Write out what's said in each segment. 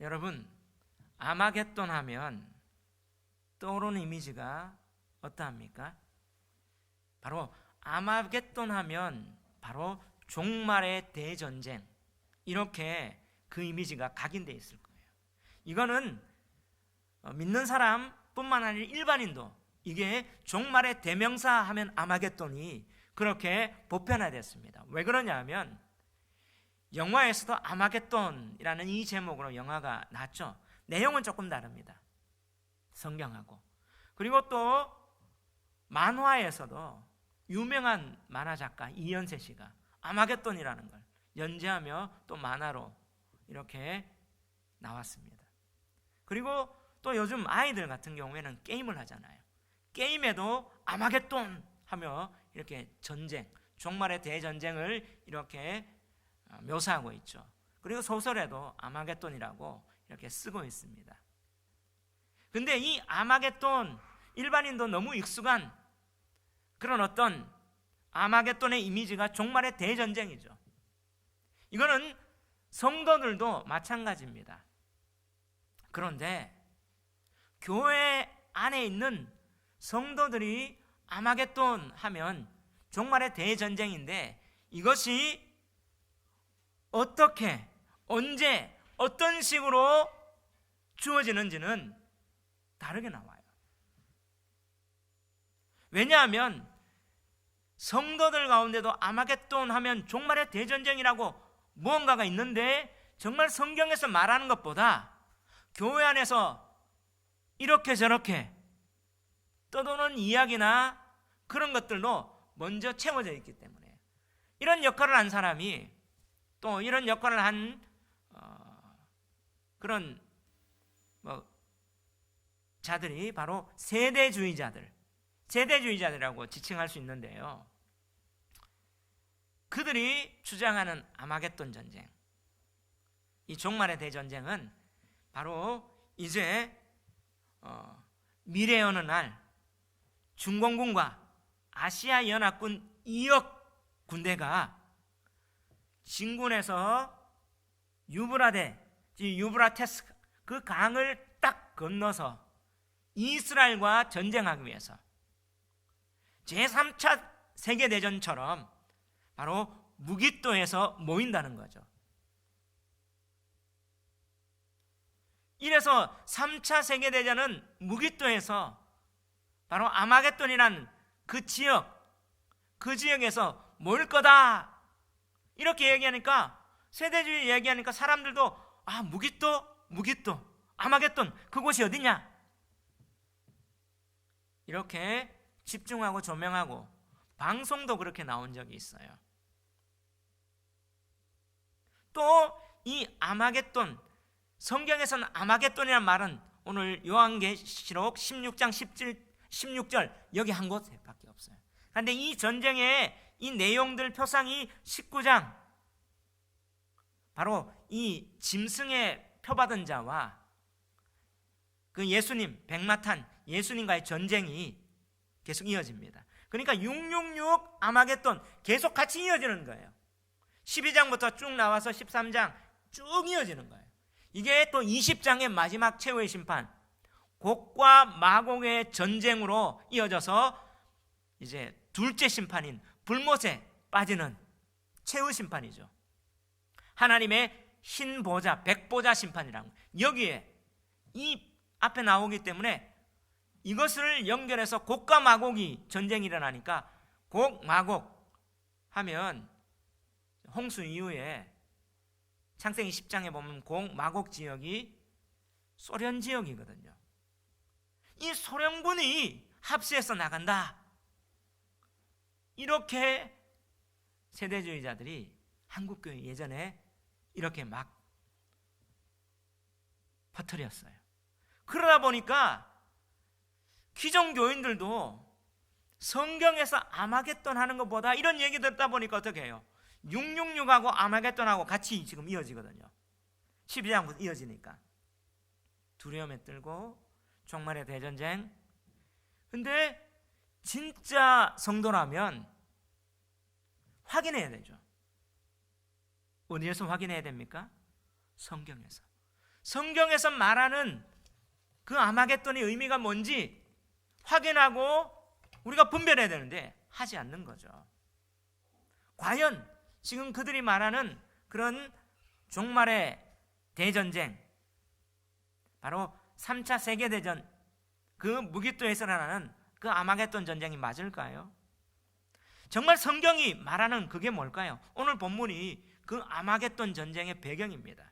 여러분, 아마겟돈 하면 떠오르는 이미지가 어떠합니까? 바로 아마겟돈 하면 바로 종말의 대전쟁, 이렇게 그 이미지가 각인되어 있을 거예요. 이거는 믿는 사람뿐만 아니라 일반인도 이게 종말의 대명사 하면 아마겟돈이 그렇게 보편화됐습니다. 왜 그러냐면 영화에서도 아마겟돈이라는 이 제목으로 영화가 났죠. 내용은 조금 다릅니다, 성경하고. 그리고 또 만화에서도 유명한 만화 작가 이현세 씨가 아마겟돈이라는 걸 연재하며 또 만화로 이렇게 나왔습니다. 그리고 또 요즘 아이들 같은 경우에는 게임을 하잖아요. 게임에도 아마겟돈 하며 이렇게 전쟁, 종말의 대전쟁을 이렇게 묘사하고 있죠. 그리고 소설에도 아마겟돈이라고 이렇게 쓰고 있습니다. 근데 이 아마겟돈, 일반인도 너무 익숙한 그런 어떤 아마겟돈의 이미지가 종말의 대전쟁이죠. 이거는 성도들도 마찬가지입니다. 그런데 교회 안에 있는 성도들이 아마겟돈 하면 종말의 대전쟁인데 이것이 어떻게, 언제, 어떤 식으로 주어지는지는 다르게 나와요. 왜냐하면 성도들 가운데도 아마겟돈 하면 종말의 대전쟁이라고 무언가가 있는데 정말 성경에서 말하는 것보다 교회 안에서 이렇게 저렇게 떠도는 이야기나 그런 것들로 먼저 채워져 있기 때문에 이런 역할을 한 사람이 또 이런 역할을 한 그런 자들이 바로 세대주의자들이라고 지칭할 수 있는데요. 그들이 주장하는 아마겟돈 전쟁, 이 종말의 대전쟁은 바로 이제 미래의 어느 날 중공군과 아시아 연합군 2억 군대가 진군에서 유브라테스 그 강을 딱 건너서 이스라엘과 전쟁하기 위해서 제3차 세계대전처럼 바로 무깃도에서 모인다는 거죠. 이래서 3차 세계대전은 무깃도에서 바로 아마겟돈이란 그 지역에서 모일 거다 이렇게 얘기하니까, 세대주의 얘기하니까 사람들도 무깃도 아마겟돈 그곳이 어디냐 이렇게 집중하고 조명하고 방송도 그렇게 나온 적이 있어요. 또 이 아마겟돈, 성경에서는 아마겟돈이라는 말은 오늘 요한계시록 16장 16절 여기 한 곳밖에 없어요. 그런데 이 전쟁의 이 내용들 표상이 19장, 바로 이 짐승에 표받은 자와 그 예수님, 백마탄 예수님과의 전쟁이 계속 이어집니다. 그러니까 666 아마겟돈 계속 같이 이어지는 거예요. 12장부터 쭉 나와서 13장 쭉 이어지는 거예요. 이게 또 20장의 마지막 최후의 심판, 곡과 마곡의 전쟁으로 이어져서 이제 둘째 심판인 불못에 빠지는 최후 심판이죠. 하나님의 흰 보좌, 백보좌 심판이라고 여기에 이 앞에 나오기 때문에 이것을 연결해서 곡과 마곡이 전쟁이 일어나니까 곡, 마곡 하면 홍수 이후에 창세기 10장에 보면 곡, 마곡 지역이 소련 지역이거든요. 이 소련군이 합세해서 나간다, 이렇게 세대주의자들이 한국교회 예전에 이렇게 막 퍼뜨렸어요. 그러다 보니까 기존 교인들도 성경에서 아마겟돈 하는 것보다 이런 얘기 듣다 보니까 어떻게 해요? 666하고 아마겟돈하고 같이 지금 이어지거든요. 12장부터 이어지니까 두려움에 떨고 종말의 대전쟁. 근데 진짜 성도라면 확인해야 되죠. 어디에서 확인해야 됩니까? 성경에서. 성경에서 말하는 그 아마겟돈의 의미가 뭔지 확인하고 우리가 분별해야 되는데 하지 않는 거죠. 과연 지금 그들이 말하는 그런 종말의 대전쟁, 바로 3차 세계대전, 그 무기토에서 일어나는 그 아마겟돈 전쟁이 맞을까요? 정말 성경이 말하는 그게 뭘까요? 오늘 본문이 그 아마겟돈 전쟁의 배경입니다.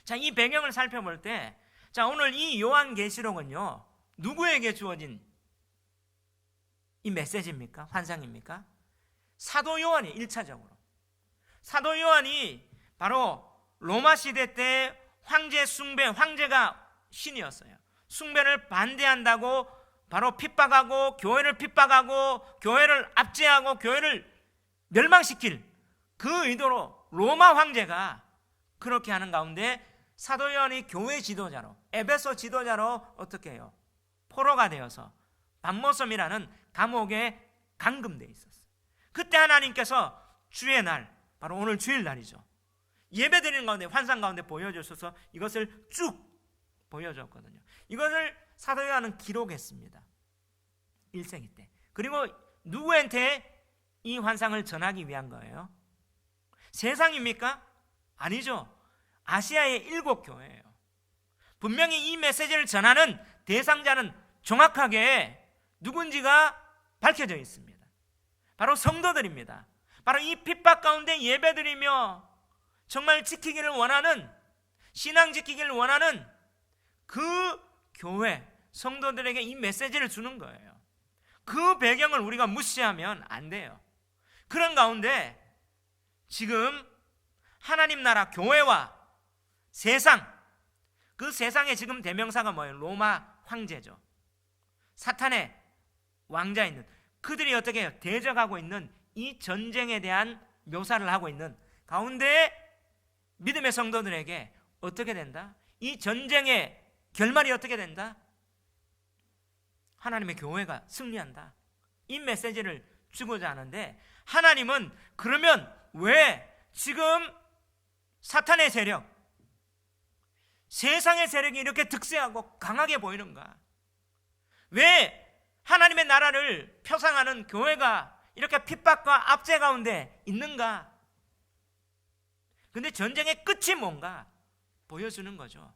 자, 이 배경을 살펴볼 때, 자, 오늘 이 요한계시록은요, 누구에게 주어진 이 메시지입니까? 환상입니까? 사도 요한이 1차적으로. 사도 요한이 바로 로마 시대 때 황제 숭배, 황제가 신이었어요. 숭배를 반대한다고 바로 핍박하고 교회를 핍박하고 교회를 압제하고 교회를 멸망시킬 그 의도로 로마 황제가 그렇게 하는 가운데 사도 요한이 교회 지도자로, 에베소 지도자로 어떻게 해요? 포로가 되어서 밤모섬이라는 감옥에 감금되어 있었어요. 그때 하나님께서 주의 날, 바로 오늘 주일날이죠, 예배드리는 가운데 환상 가운데 보여주셔서 이것을 쭉 보여줬거든요. 이것을 사도 요한은 기록했습니다. 1세기 때. 그리고 누구한테 이 환상을 전하기 위한 거예요? 세상입니까? 아니죠. 아시아의 7교회예요. 분명히 이 메시지를 전하는 대상자는 정확하게 누군지가 밝혀져 있습니다. 바로 성도들입니다. 바로 이 핍박 가운데 예배드리며 정말 지키기를 원하는, 신앙 지키기를 원하는 그 교회 성도들에게 이 메시지를 주는 거예요. 그 배경을 우리가 무시하면 안 돼요. 그런 가운데 지금 하나님 나라 교회와 세상, 그 세상의 지금 대명사가 뭐예요? 로마 황제죠. 사탄의 왕자 있는 그들이 어떻게 해요? 대적하고 있는 이 전쟁에 대한 묘사를 하고 있는 가운데 믿음의 성도들에게 어떻게 된다? 이 전쟁의 결말이 어떻게 된다? 하나님의 교회가 승리한다. 이 메시지를 주고자 하는데, 하나님은 그러면 왜 지금 사탄의 세력, 세상의 세력이 이렇게 득세하고 강하게 보이는가? 왜 하나님의 나라를 표상하는 교회가 이렇게 핍박과 압제 가운데 있는가? 근데 전쟁의 끝이 뭔가 보여주는 거죠.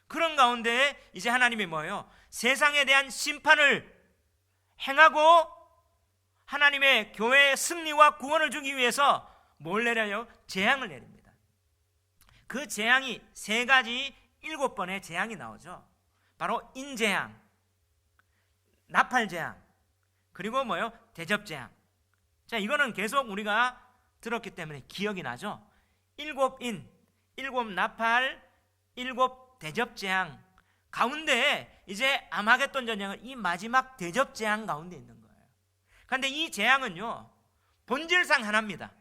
그런 가운데 이제 하나님이 뭐예요? 세상에 대한 심판을 행하고 하나님의 교회의 승리와 구원을 주기 위해서 뭘 내려요? 재앙을 내립니다. 그 재앙이 3가지 7번의 재앙이 나오죠. 바로 인재앙, 나팔재앙, 그리고 뭐요? 대접재앙. 자, 이거는 계속 우리가 들었기 때문에 기억이 나죠. 7인, 7 나팔, 7 대접재앙 가운데 이제 아마겟돈 전쟁은 이 마지막 대접재앙 가운데 있는 거예요. 그런데 이 재앙은요, 본질상 하나입니다.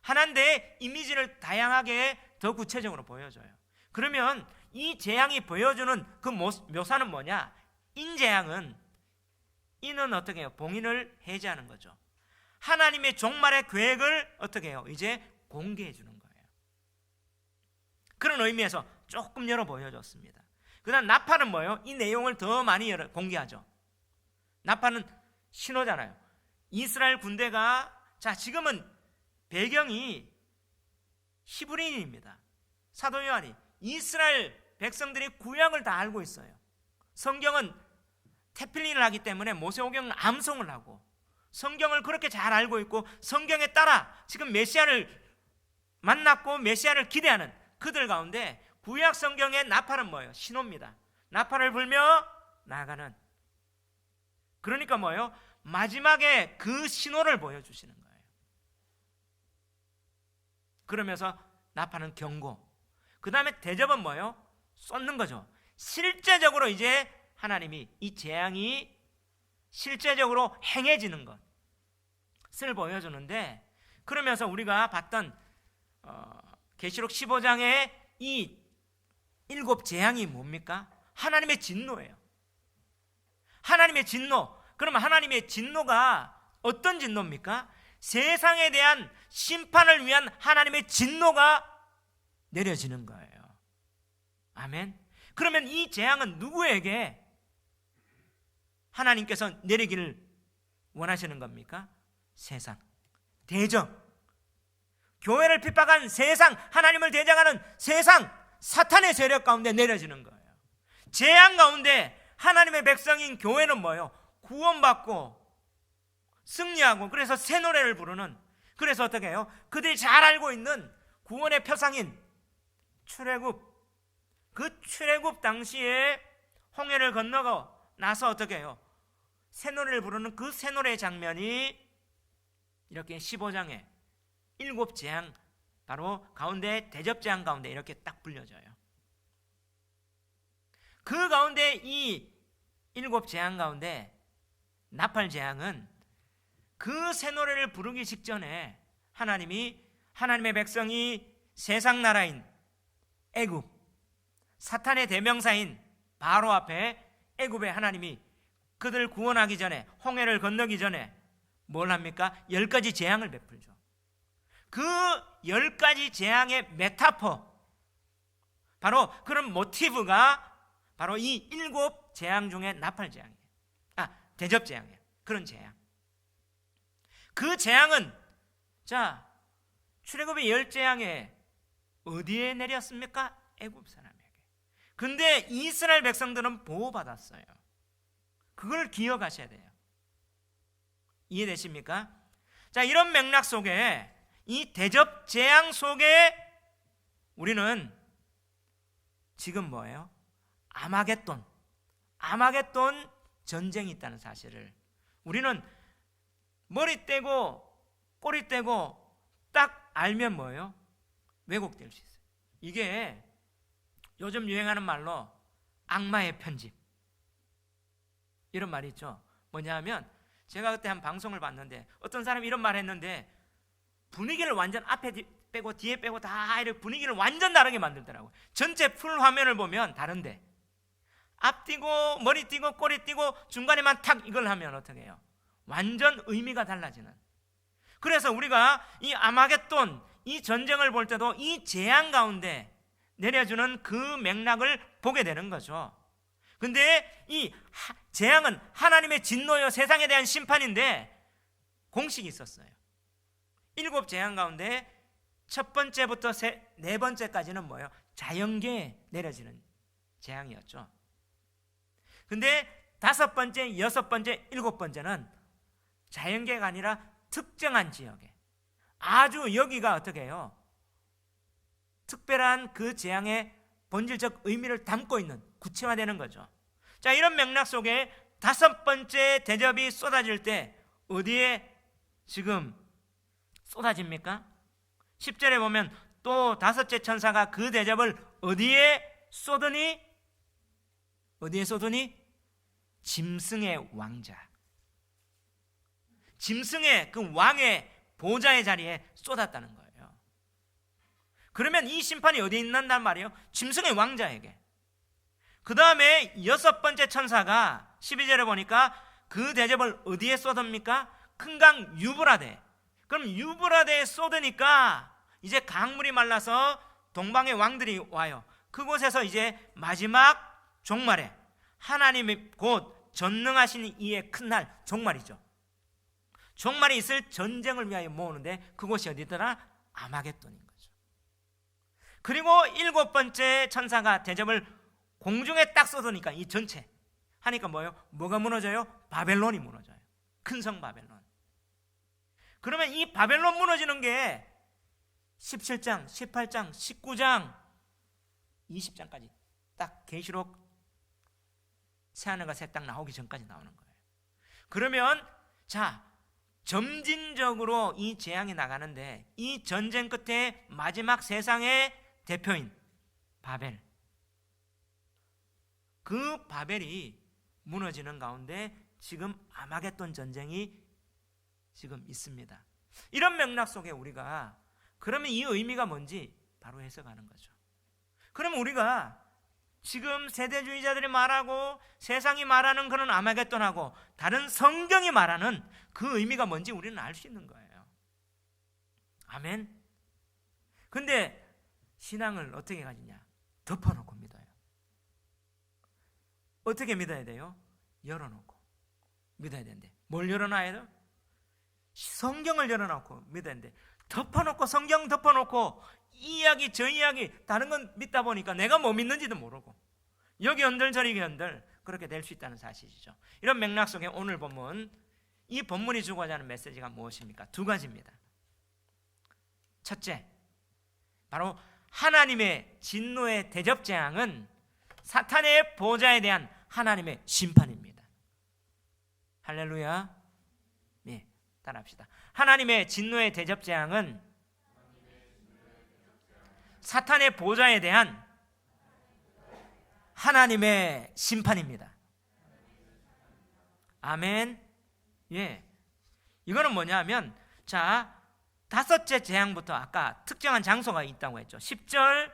하나인데 이미지를 다양하게 더 구체적으로 보여줘요. 그러면 이 재앙이 보여주는 그 묘사는 뭐냐? 인재앙은, 이는 어떻게 해요? 봉인을 해제하는 거죠. 하나님의 종말의 계획을 어떻게 해요? 이제 공개해 주는 거예요. 그런 의미에서 조금 열어 보여줬습니다. 그 다음 나팔은 뭐예요? 이 내용을 더 많이 공개하죠. 나팔은 신호잖아요. 이스라엘 군대가, 자, 지금은 배경이 히브리인입니다. 사도 요한이 이스라엘 백성들이 구약을 다 알고 있어요. 성경은 테필린을 하기 때문에 모세오경은 암송을 하고 성경을 그렇게 잘 알고 있고 성경에 따라 지금 메시아를 만났고 메시아를 기대하는 그들 가운데 구약 성경의 나팔은 뭐예요? 신호입니다. 나팔을 불며 나아가는. 그러니까 뭐예요? 마지막에 그 신호를 보여주시는 거예요. 그러면서 나팔은 경고, 그 다음에 대접은 뭐예요? 쏟는 거죠. 실제적으로 이제 하나님이 이 재앙이 실제적으로 행해지는 것을 보여주는데, 그러면서 우리가 봤던 계시록 15장의 이 7 재앙이 뭡니까? 하나님의 진노예요. 하나님의 진노. 그러면 하나님의 진노가 어떤 진노입니까? 세상에 대한 심판을 위한 하나님의 진노가 내려지는 거예요. 아멘. 그러면 이 재앙은 누구에게 하나님께서 내리기를 원하시는 겁니까? 세상, 대적, 교회를 핍박한 세상, 하나님을 대적하는 세상, 사탄의 세력 가운데 내려지는 거예요. 재앙 가운데 하나님의 백성인 교회는 뭐예요? 구원받고 승리하고, 그래서 새 노래를 부르는, 그래서 어떻게 해요? 그들이 잘 알고 있는 구원의 표상인 출애굽, 그 출애굽 당시에 홍해를 건너고 나서 어떻게 해요? 새 노래를 부르는 그 새 노래의 장면이 이렇게 15장에 7재앙, 바로 가운데 대접재앙 가운데 이렇게 딱 불려져요. 그 가운데 이 7재앙 가운데 나팔재앙은 그 새 노래를 부르기 직전에 하나님이, 하나님의 백성이 세상 나라인 애굽, 사탄의 대명사인 바로 앞에 애굽에 하나님이 그들 구원하기 전에, 홍해를 건너기 전에 뭘 합니까? 10가지 재앙을 베풀죠. 그 10가지 재앙의 메타포, 바로 그런 모티브가 바로 이 7재앙 중에 나팔재앙이에요. 대접재앙이에요. 그런 재앙. 그 재앙은, 자, 출애굽의 10재앙에 어디에 내렸습니까? 애굽 사람에게. 근데 이스라엘 백성들은 보호받았어요. 그걸 기억하셔야 돼요. 이해되십니까? 자, 이런 맥락 속에, 이 대접 재앙 속에 우리는 지금 뭐예요? 아마겟돈 전쟁이 있다는 사실을 우리는 머리 떼고 꼬리 떼고 딱 알면 뭐예요? 왜곡될 수 있어요. 이게 요즘 유행하는 말로 악마의 편집, 이런 말이 있죠. 뭐냐 하면, 제가 그때 한 방송을 봤는데 어떤 사람이 이런 말을 했는데 분위기를 완전 앞에 빼고 뒤에 빼고 다 이렇게 분위기를 완전 다르게 만들더라고요. 전체 풀 화면을 보면 다른데 앞 띄고 머리 띄고 꼬리 띄고 중간에만 탁 이걸 하면 어떻게 해요? 완전 의미가 달라지는. 그래서 우리가 이 아마겟돈, 이 전쟁을 볼 때도 이 재앙 가운데 내려주는 그 맥락을 보게 되는 거죠. 근데 이 재앙은 하나님의 진노요, 세상에 대한 심판인데 공식이 있었어요. 7재앙 가운데 첫 번째부터 네 번째까지는 뭐예요? 자연계에 내려지는 재앙이었죠. 근데 5번째, 6번째, 7번째는 자연계가 아니라 특정한 지역에, 아주 여기가 어떻게 해요? 특별한 그 재앙의 본질적 의미를 담고 있는, 구체화되는 거죠. 자, 이런 맥락 속에 5번째 대접이 쏟아질 때 어디에 지금 쏟아집니까? 10절에 보면 또 5째 천사가 그 대접을 어디에 쏟으니? 짐승의 왕자, 짐승의 그 왕의 보좌의 자리에 쏟았다는 거예요. 그러면 이 심판이 어디에 있는단 말이에요? 짐승의 왕자에게. 그 다음에 6번째 천사가 12절에 보니까 그 대접을 어디에 쏟습니까? 큰 강 유브라데. 그럼 유브라데에 쏟으니까 이제 강물이 말라서 동방의 왕들이 와요. 그곳에서 이제 마지막 종말에 하나님이 곧 전능하신 이의 큰 날, 종말이죠. 종말이 있을 전쟁을 위하여 모으는데 그곳이 어디더라? 아마겟돈인 거죠. 그리고 7번째 천사가 대접을 공중에 딱 쏟으니까 이 전체 하니까 뭐예요? 뭐가 무너져요? 바벨론이 무너져요. 큰 성 바벨론. 그러면 이 바벨론 무너지는 게 17장, 18장, 19장, 20장까지 딱 계시록 새하늘과 새 땅 나오기 전까지 나오는 거예요. 그러면 자, 점진적으로 이 재앙이 나가는데 이 전쟁 끝에 마지막 세상의 대표인 바벨, 그 바벨이 무너지는 가운데 지금 아마겟돈 전쟁이 지금 있습니다. 이런 맥락 속에 우리가 그러면 이 의미가 뭔지 바로 해석하는 거죠. 그러면 우리가 지금 세대주의자들이 말하고 세상이 말하는 그런 아마겟돈하고 다른 성경이 말하는 그 의미가 뭔지 우리는 알 수 있는 거예요. 아멘. 근데 신앙을 어떻게 가지냐? 덮어놓고 믿어요. 어떻게 믿어야 돼요? 열어놓고 믿어야 되는데, 뭘 열어놔야 돼요? 성경을 열어놓고 믿어야 되는데, 덮어놓고, 성경 덮어놓고 이 이야기 저 이야기 다른 건 믿다 보니까 내가 뭐 믿는지도 모르고 여기 흔들 저기 흔들 그렇게 될 수 있다는 사실이죠. 이런 맥락 속에 오늘 본문, 이 본문이 주고자 하는 메시지가 무엇입니까? 두 가지입니다. 첫째, 바로 하나님의 진노의 대접 재앙은 사탄의 보좌에 대한 하나님의 심판입니다. 할렐루야. 네, 따라합시다. 하나님의 진노의 대접 재앙은 사탄의 보좌에 대한 하나님의 심판입니다. 아멘. 예. 이거는 뭐냐면, 자, 다섯째 재앙부터 아까 특정한 장소가 있다고 했죠. 10절,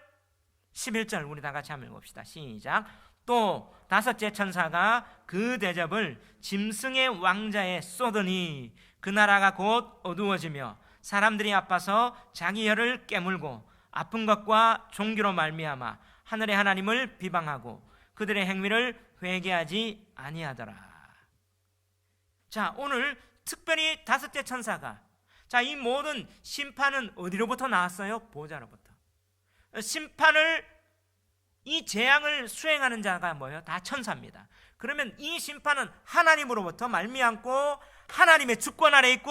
11절 우리 다 같이 한번 읽읍시다. 시작. 또 다섯째 천사가 그 대접을 짐승의 왕자에 쏟으니 그 나라가 곧 어두워지며 사람들이 아파서 자기 혀를 깨물고 아픈 것과 종기로 말미암아 하늘의 하나님을 비방하고 그들의 행위를 회개하지 아니하더라. 자, 오늘 특별히 다섯째 천사가, 자, 이 모든 심판은 어디로부터 나왔어요? 보좌로부터. 심판을, 이 재앙을 수행하는 자가 뭐예요? 다 천사입니다. 그러면 이 심판은 하나님으로부터 말미암고 하나님의 주권 아래 있고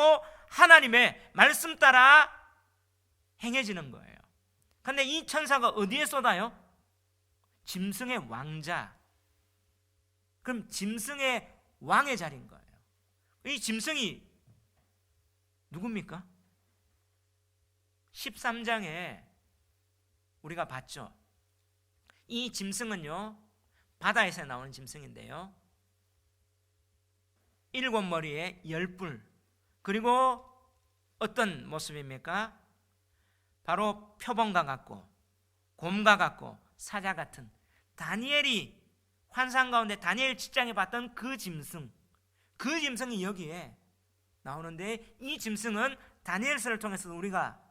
하나님의 말씀 따라 행해지는 거예요. 근데 이 천사가 어디에 쏟아요? 짐승의 왕자. 그럼 짐승의 왕의 자리인 거예요. 이 짐승이 누굽니까? 13장에 우리가 봤죠. 이 짐승은요, 바다에서 나오는 짐승인데요, 7머리에 10뿔, 그리고 어떤 모습입니까? 바로 표범과 같고 곰과 같고 사자 같은, 다니엘이 환상 가운데 다니엘 7장에 봤던 그 짐승, 그 짐승이 여기에 나오는데, 이 짐승은 다니엘서를 통해서 우리가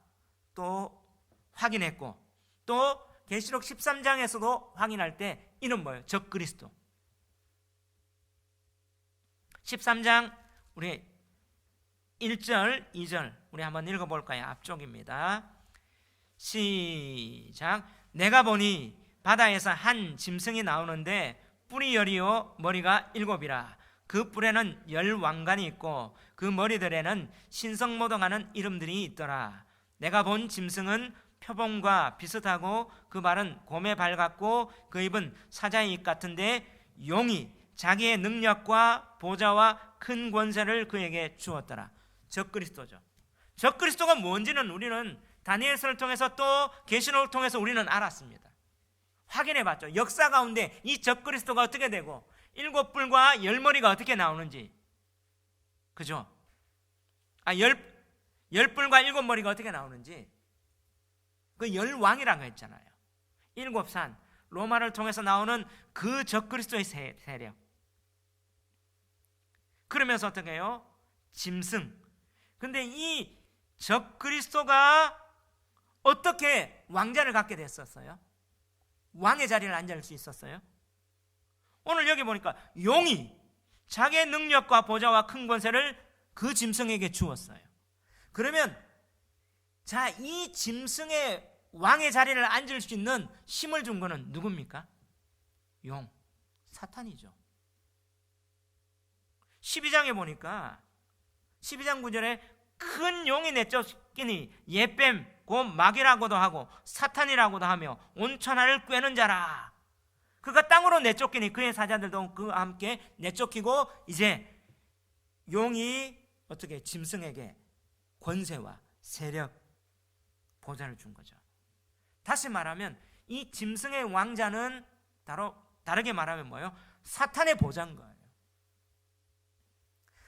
또 확인했고, 또 계시록 13장에서도 확인할 때 이는 뭐예요? 적그리스도. 13장 우리 1절 2절 우리 한번 읽어볼까요? 앞쪽입니다. 시작. 내가 보니 바다에서 한 짐승이 나오는데 뿔이 10이요 머리가 7이라. 그 뿔에는 10왕관이 있고 그 머리들에는 신성모독하는 이름들이 있더라. 내가 본 짐승은 표범과 비슷하고 그 발은 곰의 발 같고 그 입은 사자의 입 같은데 용이 자기의 능력과 보좌와 큰 권세를 그에게 주었더라. 적그리스도죠. 적그리스도가 뭔지는 우리는 다니엘서를 통해서 또 계시록을 통해서 우리는 알았습니다. 확인해봤죠. 역사 가운데 이 적그리스도가 어떻게 되고 7뿔과 10머리가 어떻게 나오는지, 그죠? 10뿔과 7머리가 어떻게 나오는지, 그 10왕이라고 했잖아요. 7산, 로마를 통해서 나오는 그 적그리스도의 세력. 그러면서 어떻게 해요? 짐승. 근데 이 적그리스도가 어떻게 왕자를 갖게 됐었어요? 왕의 자리를 앉을 수 있었어요? 오늘 여기 보니까 용이 자기의 능력과 보좌와 큰 권세를 그 짐승에게 주었어요. 그러면 자, 이 짐승의 왕의 자리를 앉을 수 있는 힘을 준 거는 누굽니까? 용, 사탄이죠. 12장에 보니까 12장 9절에 큰 용이 내쫓기니 예뱀 곧 마귀라고도 하고 사탄이라고도 하며 온 천하를 꿰는 자라. 그가 땅으로 내쫓기니 그의 사자들도 그와 함께 내쫓기고, 이제 용이 어떻게 짐승에게 권세와 세력, 보좌를 준 거죠. 다시 말하면 이 짐승의 왕자는 다르게 말하면 뭐예요? 사탄의 보좌인 거예요.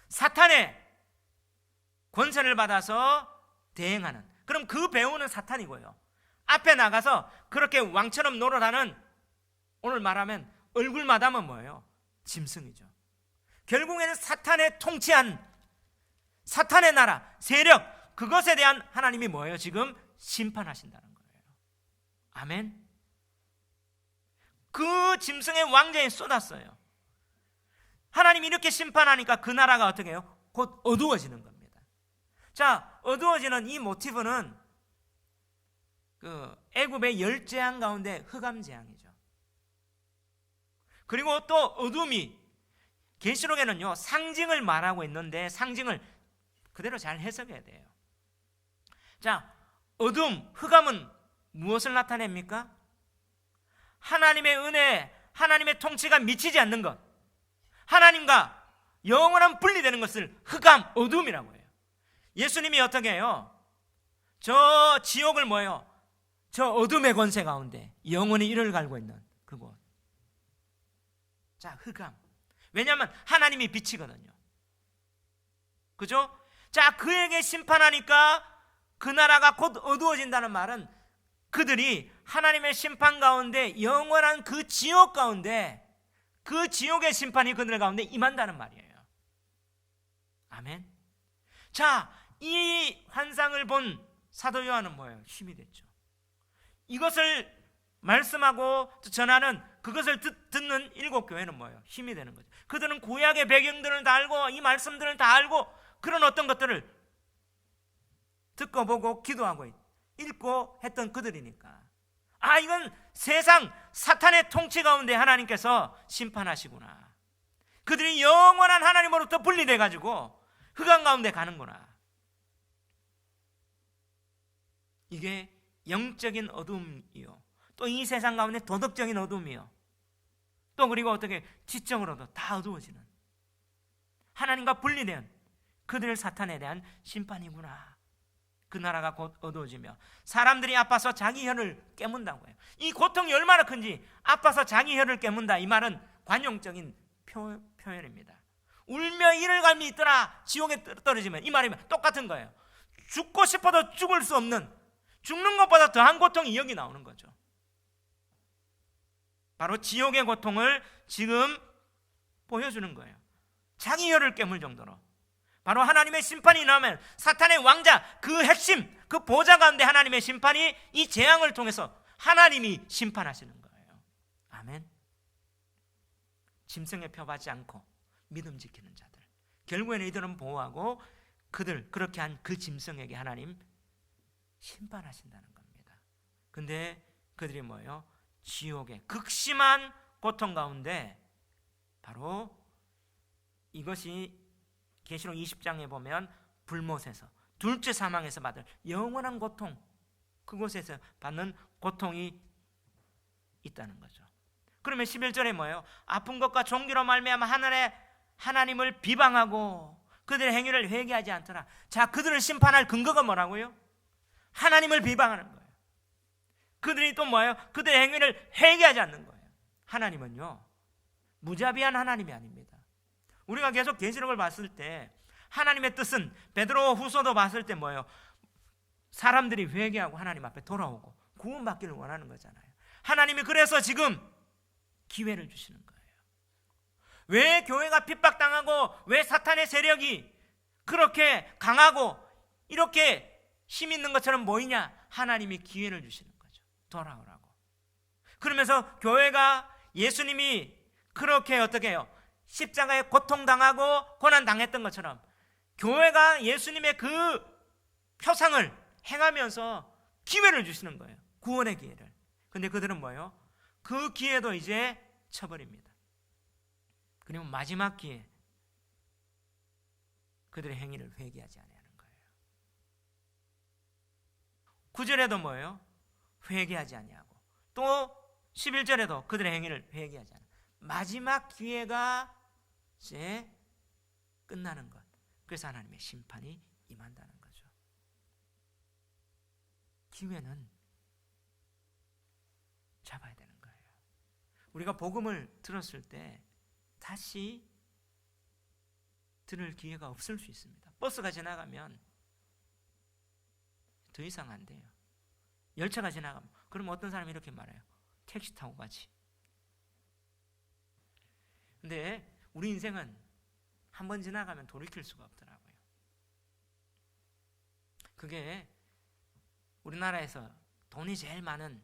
사탄의 권세를 받아서 대행하는, 그럼 그 배우는 사탄이고요, 앞에 나가서 그렇게 왕처럼 노릇하는, 오늘 말하면 얼굴 마담은 뭐예요? 짐승이죠. 결국에는 사탄의 통치한 사탄의 나라, 세력, 그것에 대한 하나님이 뭐예요? 지금 심판하신다는 거예요. 아멘. 그 짐승의 왕자에 쏟았어요. 하나님이 이렇게 심판하니까 그 나라가 어떻게 해요? 곧 어두워지는 겁니다. 자, 어두워지는 이 모티브는 그 애굽의 10재앙 가운데 흑암재앙이죠. 그리고 또 어둠이 계시록에는요 상징을 말하고 있는데 상징을 그대로 잘 해석해야 돼요. 자, 어둠, 흑암은 무엇을 나타냅니까? 하나님의 은혜, 하나님의 통치가 미치지 않는 것, 하나님과 영원한 분리되는 것을 흑암, 어둠이라고 해요. 예수님이 어떻게 해요? 저 지옥을 뭐예요? 저 어둠의 권세 가운데 영원히 이를 갈고 있는 그곳. 자, 흑암. 왜냐하면 하나님이 빛이거든요. 그죠? 자, 그에게 심판하니까 그 나라가 곧 어두워진다는 말은 그들이 하나님의 심판 가운데 영원한 그 지옥 가운데 그 지옥의 심판이 그들 가운데 임한다는 말이에요. 아멘. 자, 이 환상을 본 사도 요한은 뭐예요? 힘이 됐죠. 이것을 말씀하고 전하는 그것을 듣는 7교회는 뭐예요? 힘이 되는 거죠. 그들은 구약의 배경들을 다 알고 이 말씀들을 다 알고 그런 어떤 것들을 듣고 보고 기도하고 읽고 했던 그들이니까, 아, 이건 세상 사탄의 통치 가운데 하나님께서 심판하시구나. 그들이 영원한 하나님으로부터 분리돼 가지고 흑암 가운데 가는구나. 이게 영적인 어둠이요, 또 이 세상 가운데 도덕적인 어둠이요, 또 그리고 어떻게 지적으로도 다 어두워지는 하나님과 분리된 그들 사탄에 대한 심판이구나. 그 나라가 곧 어두워지며 사람들이 아파서 자기 혀를 깨문다고 해요. 이 고통이 얼마나 큰지, 아파서 자기 혀를 깨문다, 이 말은 관용적인 표현입니다. 울며 이를 갈미 있더라 지옥에 떨어지면, 이 말이면 똑같은 거예요. 죽고 싶어도 죽을 수 없는, 죽는 것보다 더한 고통이 여기 나오는 거죠. 바로 지옥의 고통을 지금 보여주는 거예요. 자기 혀를 깨물 정도로. 바로 하나님의 심판이 나오면 사탄의 왕자, 그 핵심, 그 보좌 가운데 하나님의 심판이 이 재앙을 통해서 하나님이 심판하시는 거예요. 아멘. 짐승에 표하지 않고 믿음 지키는 자들, 결국에는 이들은 보호하고 그들 그렇게 한 그 짐승에게 하나님 심판하신다는 겁니다. 근데 그들이 뭐예요? 지옥의 극심한 고통 가운데, 바로 이것이 계시록 20장에 보면 불못에서, 둘째 사망에서 받을 영원한 고통, 그곳에서 받는 고통이 있다는 거죠. 그러면 11절에 뭐예요? 아픈 것과 종기로 말미암아 하늘에 하나님을 비방하고 그들의 행위를 회개하지 않더라. 자, 그들을 심판할 근거가 뭐라고요? 하나님을 비방하는 거예요. 그들이 또 뭐예요? 그들의 행위를 회개하지 않는 거예요. 하나님은요 무자비한 하나님이 아닙니다. 우리가 계속 계시록을 봤을 때 하나님의 뜻은, 베드로 후서도 봤을 때 뭐예요? 사람들이 회개하고 하나님 앞에 돌아오고 구원받기를 원하는 거잖아요. 하나님이 그래서 지금 기회를 주시는 거예요. 왜 교회가 핍박당하고 왜 사탄의 세력이 그렇게 강하고 이렇게 힘 있는 것처럼 보이냐? 하나님이 기회를 주시는 거죠. 돌아오라고. 그러면서 교회가 예수님이 그렇게 어떻게 해요? 십자가에 고통당하고 고난당했던 것처럼 교회가 예수님의 그 표상을 행하면서 기회를 주시는 거예요. 구원의 기회를. 근데 그들은 뭐예요? 그 기회도 이제 쳐버립니다. 그리고 마지막 기회, 그들의 행위를 회개하지 않는 거예요. 9절에도 뭐예요? 회개하지 아니하고, 또 11절에도 그들의 행위를 회개하지 않아요. 마지막 기회가 이제 끝나는 것. 그래서 하나님의 심판이 임한다는 거죠. 기회는 잡아야 되는 거예요. 우리가 복음을 들었을 때 다시 들을 기회가 없을 수 있습니다. 버스가 지나가면 더 이상 안 돼요. 열차가 지나가면, 그럼 어떤 사람이 이렇게 말해요. 택시 타고 가지. 근데 우리 인생은 한 번 지나가면 돌이킬 수가 없더라고요. 그게 우리나라에서 돈이 제일 많은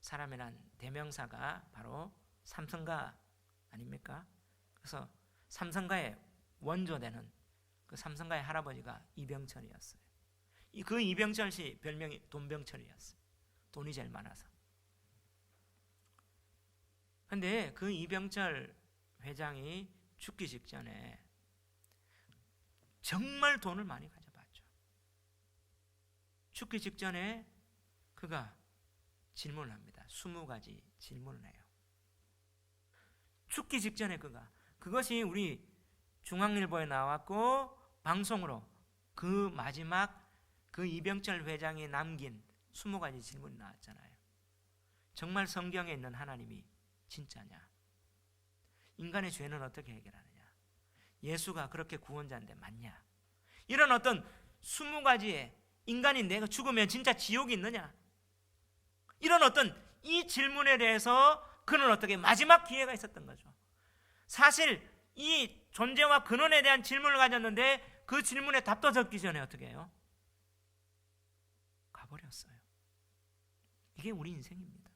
사람이란 대명사가 바로 삼성가 아닙니까? 그래서 삼성가의 원조되는 그 삼성가의 할아버지가 이병철이었어요. 그 이병철 씨 별명이 돈병철이었어요. 돈이 제일 많아서. 근데 그 이병철 회장이 죽기 직전에 정말 돈을 많이 가져봤죠. 죽기 직전에 그가 질문을 합니다. 20가지 질문을 해요. 죽기 직전에 그것이 우리 중앙일보에 나왔고 방송으로 그 마지막 그 이병철 회장이 남긴 20가지 질문이 나왔잖아요. 정말 성경에 있는 하나님이 진짜냐? 인간의 죄는 어떻게 해결하느냐? 예수가 그렇게 구원자인데 맞냐? 이런 어떤 20가지의 인간이 내가 죽으면 진짜 지옥이 있느냐? 이런 어떤 이 질문에 대해서 그는 어떻게 마지막 기회가 있었던 거죠. 사실 이 존재와 근원에 대한 질문을 가졌는데 그 질문에 답도 적기 전에 어떻게 해요? 가버렸어요. 이게 우리 인생입니다.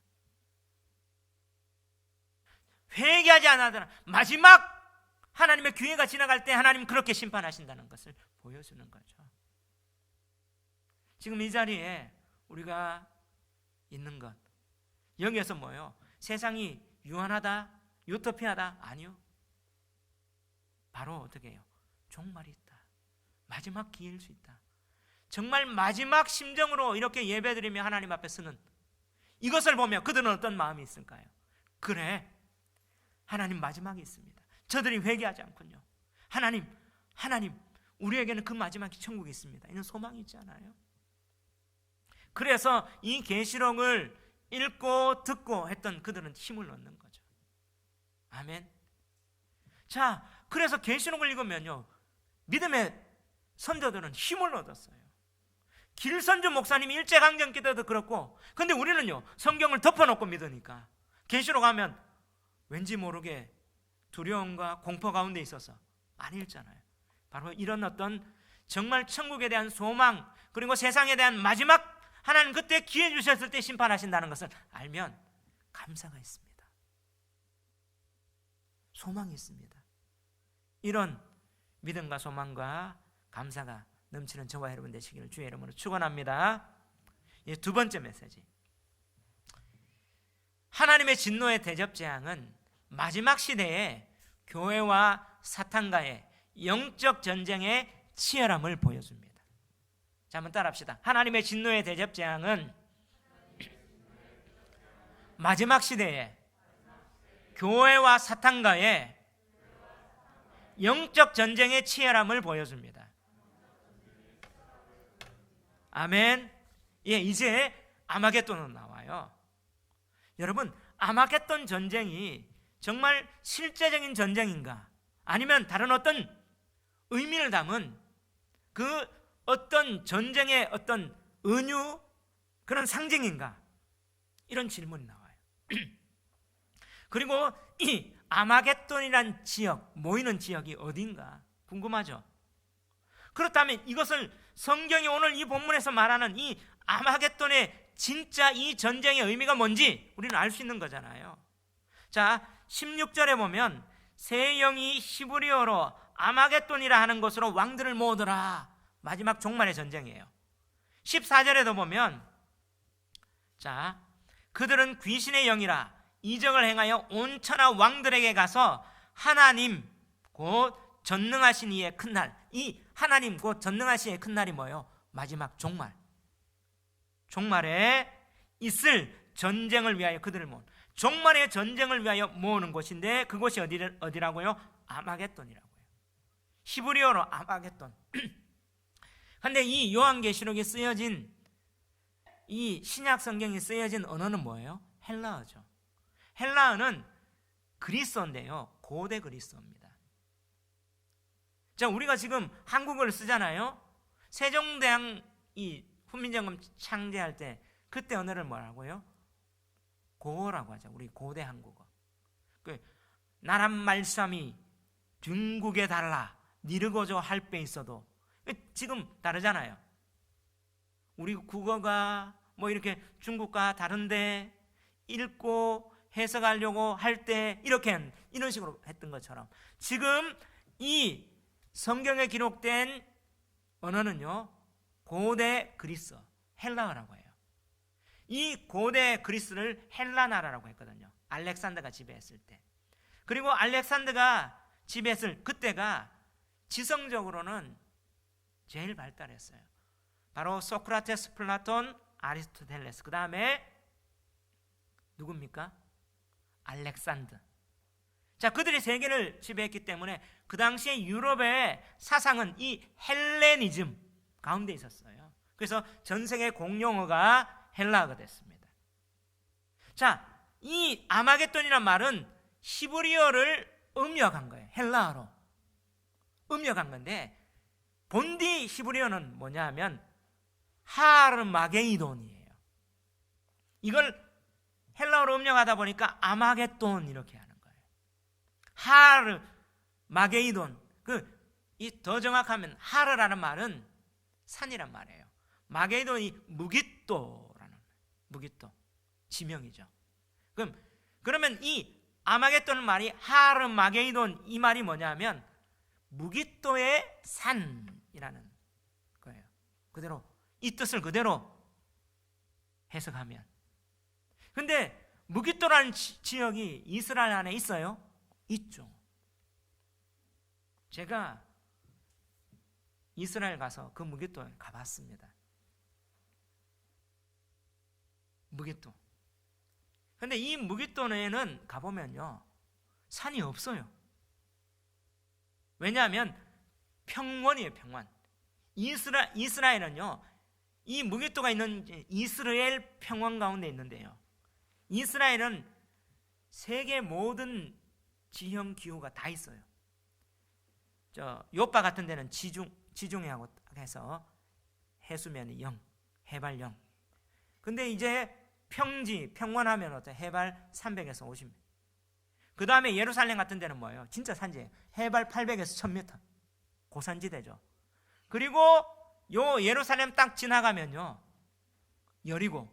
회개하지 않아도 마지막 하나님의 기회가 지나갈 때 하나님 그렇게 심판하신다는 것을 보여주는 거죠. 지금 이 자리에 우리가 있는 것, 여기에서 뭐예요? 세상이 유한하다, 유토피아다? 아니요. 바로 어떻게 해요? 종말이 있다. 마지막 기회일 수 있다. 정말 마지막 심정으로 이렇게 예배드리며 하나님 앞에 서는 이것을 보며 그들은 어떤 마음이 있을까요? 그래, 하나님 마지막이 있습니다. 저들이 회개하지 않군요. 하나님 우리에게는 그 마지막이 천국이 있습니다. 이런 소망이 있지 않아요? 그래서 이 계시록을 읽고 듣고 했던 그들은 힘을 얻는 거죠. 아멘. 자, 그래서 계시록을 읽으면요, 믿음의 선조들은 힘을 얻었어요. 길선주 목사님이 일제강점기 때도 그렇고, 근데 우리는요 성경을 덮어놓고 믿으니까 계시록 하면 왠지 모르게 두려움과 공포 가운데 있어서 안 읽잖아요. 바로 이런 어떤 정말 천국에 대한 소망, 그리고 세상에 대한 마지막 하나님 그때 기회 주셨을 때 심판하신다는 것을 알면 감사가 있습니다. 소망이 있습니다. 이런 믿음과 소망과 감사가 넘치는 저와 여러분 되시기를 주의 이름으로 축원합니다. 두 번째 메시지, 하나님의 진노의 대접 재앙은 마지막 시대에 교회와 사탄과의 영적 전쟁의 치열함을 보여줍니다. 자, 한번 따라합시다. 하나님의 진노의 대접 재앙은 마지막 시대에 교회와 사탄과의 영적 전쟁의 치열함을 보여줍니다. 아멘. 예, 이제 아마겟돈은 나와요. 여러분, 아마겟돈 전쟁이 정말 실제적인 전쟁인가? 아니면 다른 어떤 의미를 담은 그 어떤 전쟁의 어떤 은유, 그런 상징인가? 이런 질문이 나와요. 그리고 이 아마겟돈이란 지역, 모이는 지역이 어딘가 궁금하죠? 그렇다면 이것을 성경이 오늘 이 본문에서 말하는 이 아마겟돈의 진짜 이 전쟁의 의미가 뭔지 우리는 알 수 있는 거잖아요. 자, 16절에 보면 새 영이 히브리어로 아마겟돈이라 하는 곳으로 왕들을 모으더라. 마지막 종말의 전쟁이에요. 14절에도 보면, 자, 그들은 귀신의 영이라 이적을 행하여 온 천하 왕들에게 가서 하나님 곧 전능하신 이의 큰 날, 이 하나님 곧 전능하신 이의 큰 날이 뭐예요? 마지막 종말, 종말에 있을 전쟁을 위하여 그들을 모은, 종말의 전쟁을 위하여 모으는 곳인데 그곳이 어디라고요? 아마겟돈이라고요. 히브리어로 아마겟돈. 근데 이 요한계시록에 쓰여진, 이 신약 성경이 쓰여진 언어는 뭐예요? 헬라어죠. 헬라어는 그리스어인데요, 고대 그리스어입니다. 자, 우리가 지금 한국어를 쓰잖아요. 세종대왕 이 훈민정음 창제할 때 그때 언어를 뭐라고요? 고어라고 하죠. 우리 고대 한국어. 나란 말씀이 중국에 달라 니르고조 할 배 있어도 지금 다르잖아요. 우리 국어가 뭐 이렇게 중국과 다른데 읽고 해석하려고 할 때 이런 식으로 했던 것처럼 지금 이 성경에 기록된 언어는요, 고대 그리스, 헬라어라고 해요. 이 고대 그리스를 헬라 나라라고 했거든요. 알렉산더가 지배했을 때. 그리고 알렉산더가 지배했을 그때가 지성적으로는 제일 발달했어요. 바로 소크라테스, 플라톤, 아리스토텔레스, 그 다음에 누굽니까? 알렉산더. 자, 그들이 세계를 지배했기 때문에 그 당시에 유럽의 사상은 이 헬레니즘 가운데 있었어요. 그래서 전 세계 공용어가 헬라어가 됐습니다. 자, 이 아마겟돈이란 말은 히브리어를 음역한 거예요. 헬라어로 음역한 건데, 본디 히브리어는 뭐냐 하면 하르마게이돈이에요. 이걸 헬라어로 음역하다 보니까 아마겟돈 이렇게 하는 거예요. 하르마게이돈. 더 정확하면 하르라는 말은 산이란 말이에요. 마게이돈이 무깃도라는, 무깃도 지명이죠. 그러면 이 아마겟돈 말이 하르마게이돈, 이 말이 뭐냐면 무깃도의 산이라는 거예요. 그대로 이 뜻을 그대로 해석하면. 근데 무깃도라는 지역이 이스라엘 안에 있어요? 있죠. 제가 이스라엘 가서 그 무깃도에 가봤습니다. 무깃도. 근데 이 무깃도에는 가보면요, 산이 없어요. 왜냐하면 평원이에요, 평원. 이스라엘은요, 이 무깃도가 있는 이스라엘 평원 가운데 있는데요, 이스라엘은 세계 모든 지형 기후가 다 있어요. 요파 같은 데는 지중해하고 해서 해수면이 0, 해발 0. 근데 이제 평원하면 어때? 해발 300에서 50m. 그 다음에 예루살렘 같은 데는 뭐예요? 진짜 산지예요. 해발 800에서 1000m. 고산지대죠. 그리고 요 예루살렘 딱 지나가면요, 여리고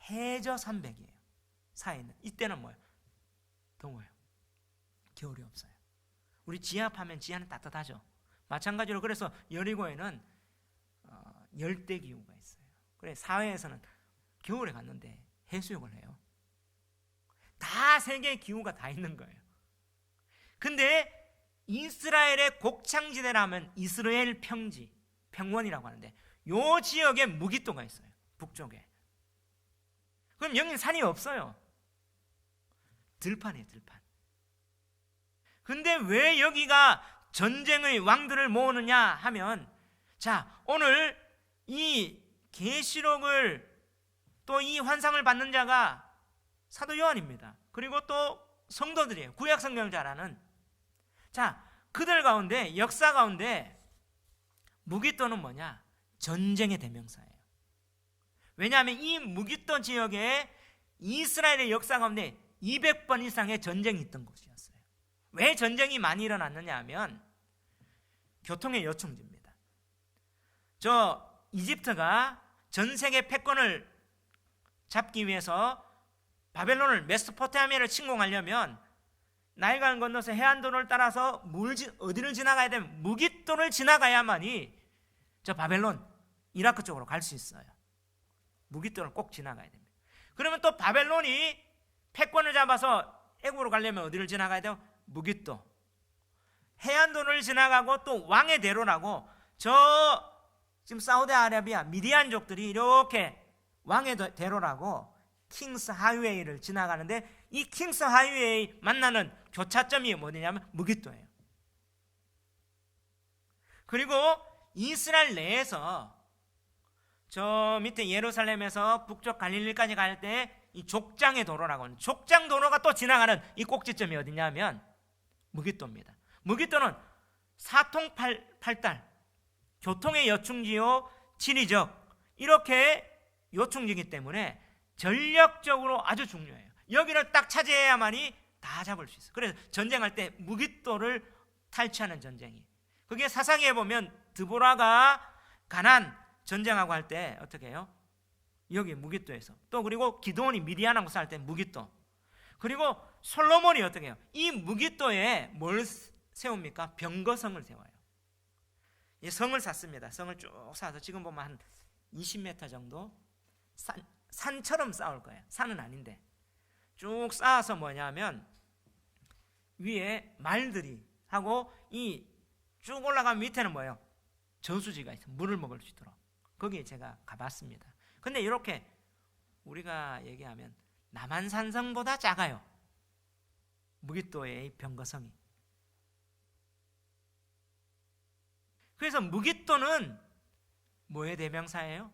해저 300이에요. 사이에 있는. 이때는 뭐예요? 더워요. 겨울이 없어요. 우리 지하하면 지하는 따뜻하죠. 마찬가지로 그래서 여리고에는 열대 기후가 있어요. 그래 사회에서는 겨울에 갔는데 해수욕을 해요. 다 세계의 기후가 다 있는 거예요. 근데 이스라엘의 곡창지대라면 이스라엘 평지, 평원이라고 하는데 요 지역에 무깃도가 있어요. 북쪽에. 그럼 여기는 산이 없어요. 들판이에요, 들판. 근데 왜 여기가 전쟁의 왕들을 모으느냐 하면, 자, 오늘 이 계시록을 또 이 환상을 받는 자가 사도 요한입니다. 그리고 또 성도들이에요. 구약 성경을 잘 아는. 자, 그들 가운데, 역사 가운데 무깃도는 뭐냐? 전쟁의 대명사예요. 왜냐하면 이 무깃도 지역에 이스라엘의 역사 가운데 200번 이상의 전쟁이 있던 곳이었어요. 왜 전쟁이 많이 일어났느냐 하면 교통의 요충지입니다. 이집트가 전 세계 패권을 잡기 위해서 바벨론을, 메소포타미아를 침공하려면 나일강을 건너서 해안도로를 따라서 어디를 지나가야 되면 무깃도를 지나가야만이 저 바벨론, 이라크 쪽으로 갈 수 있어요. 무깃도를 꼭 지나가야 됩니다. 그러면 또 바벨론이 패권을 잡아서 애국으로 가려면 어디를 지나가야 돼요? 무깃도. 해안도로를 지나가고 또 왕의 대로라고, 지금 사우디아라비아 미디안족들이 이렇게 왕의 대로라고 킹스 하이웨이를 지나가는데, 이 킹스 하이웨이 만나는 교차점이 뭐냐면 무깃도예요. 그리고 이스라엘 내에서 저 밑에 예루살렘에서 북쪽 갈릴리까지 갈 때 이 족장의 도로라고 하는, 족장 도로가 또 지나가는 이 꼭지점이 어디냐면 무깃도입니다. 무깃도는 사통팔달, 교통의 요충지요, 지리적, 이렇게 요충지이기 때문에 전력적으로 아주 중요해요. 여기를 딱 차지해야만이 다 잡을 수 있어요. 그래서 전쟁할 때 무깃도를 탈취하는 전쟁이, 그게 사상에 보면 드보라가 가난 전쟁하고 할 때 어떻게 해요? 여기 무깃도에서. 또 그리고 기드온이 미디안하고 싸울 때 무깃도. 그리고 솔로몬이 어떻게 해요? 이 무깃도에 뭘 세웁니까? 병거성을 세워요. 이 성을 쌓습니다. 성을 쭉 쌓아서 지금 보면 한 20m 정도 산처럼 쌓을 거예요. 산은 아닌데 쭉 쌓아서 뭐냐면 위에 말들이 하고 이 쭉 올라가면 밑에는 뭐예요? 저수지가 있어요. 물을 먹을 수 있도록. 거기에 제가 가봤습니다. 근데 이렇게 우리가 얘기하면 남한산성보다 작아요. 무깃도의 병거성이. 그래서 무깃도는 뭐의 대명사예요?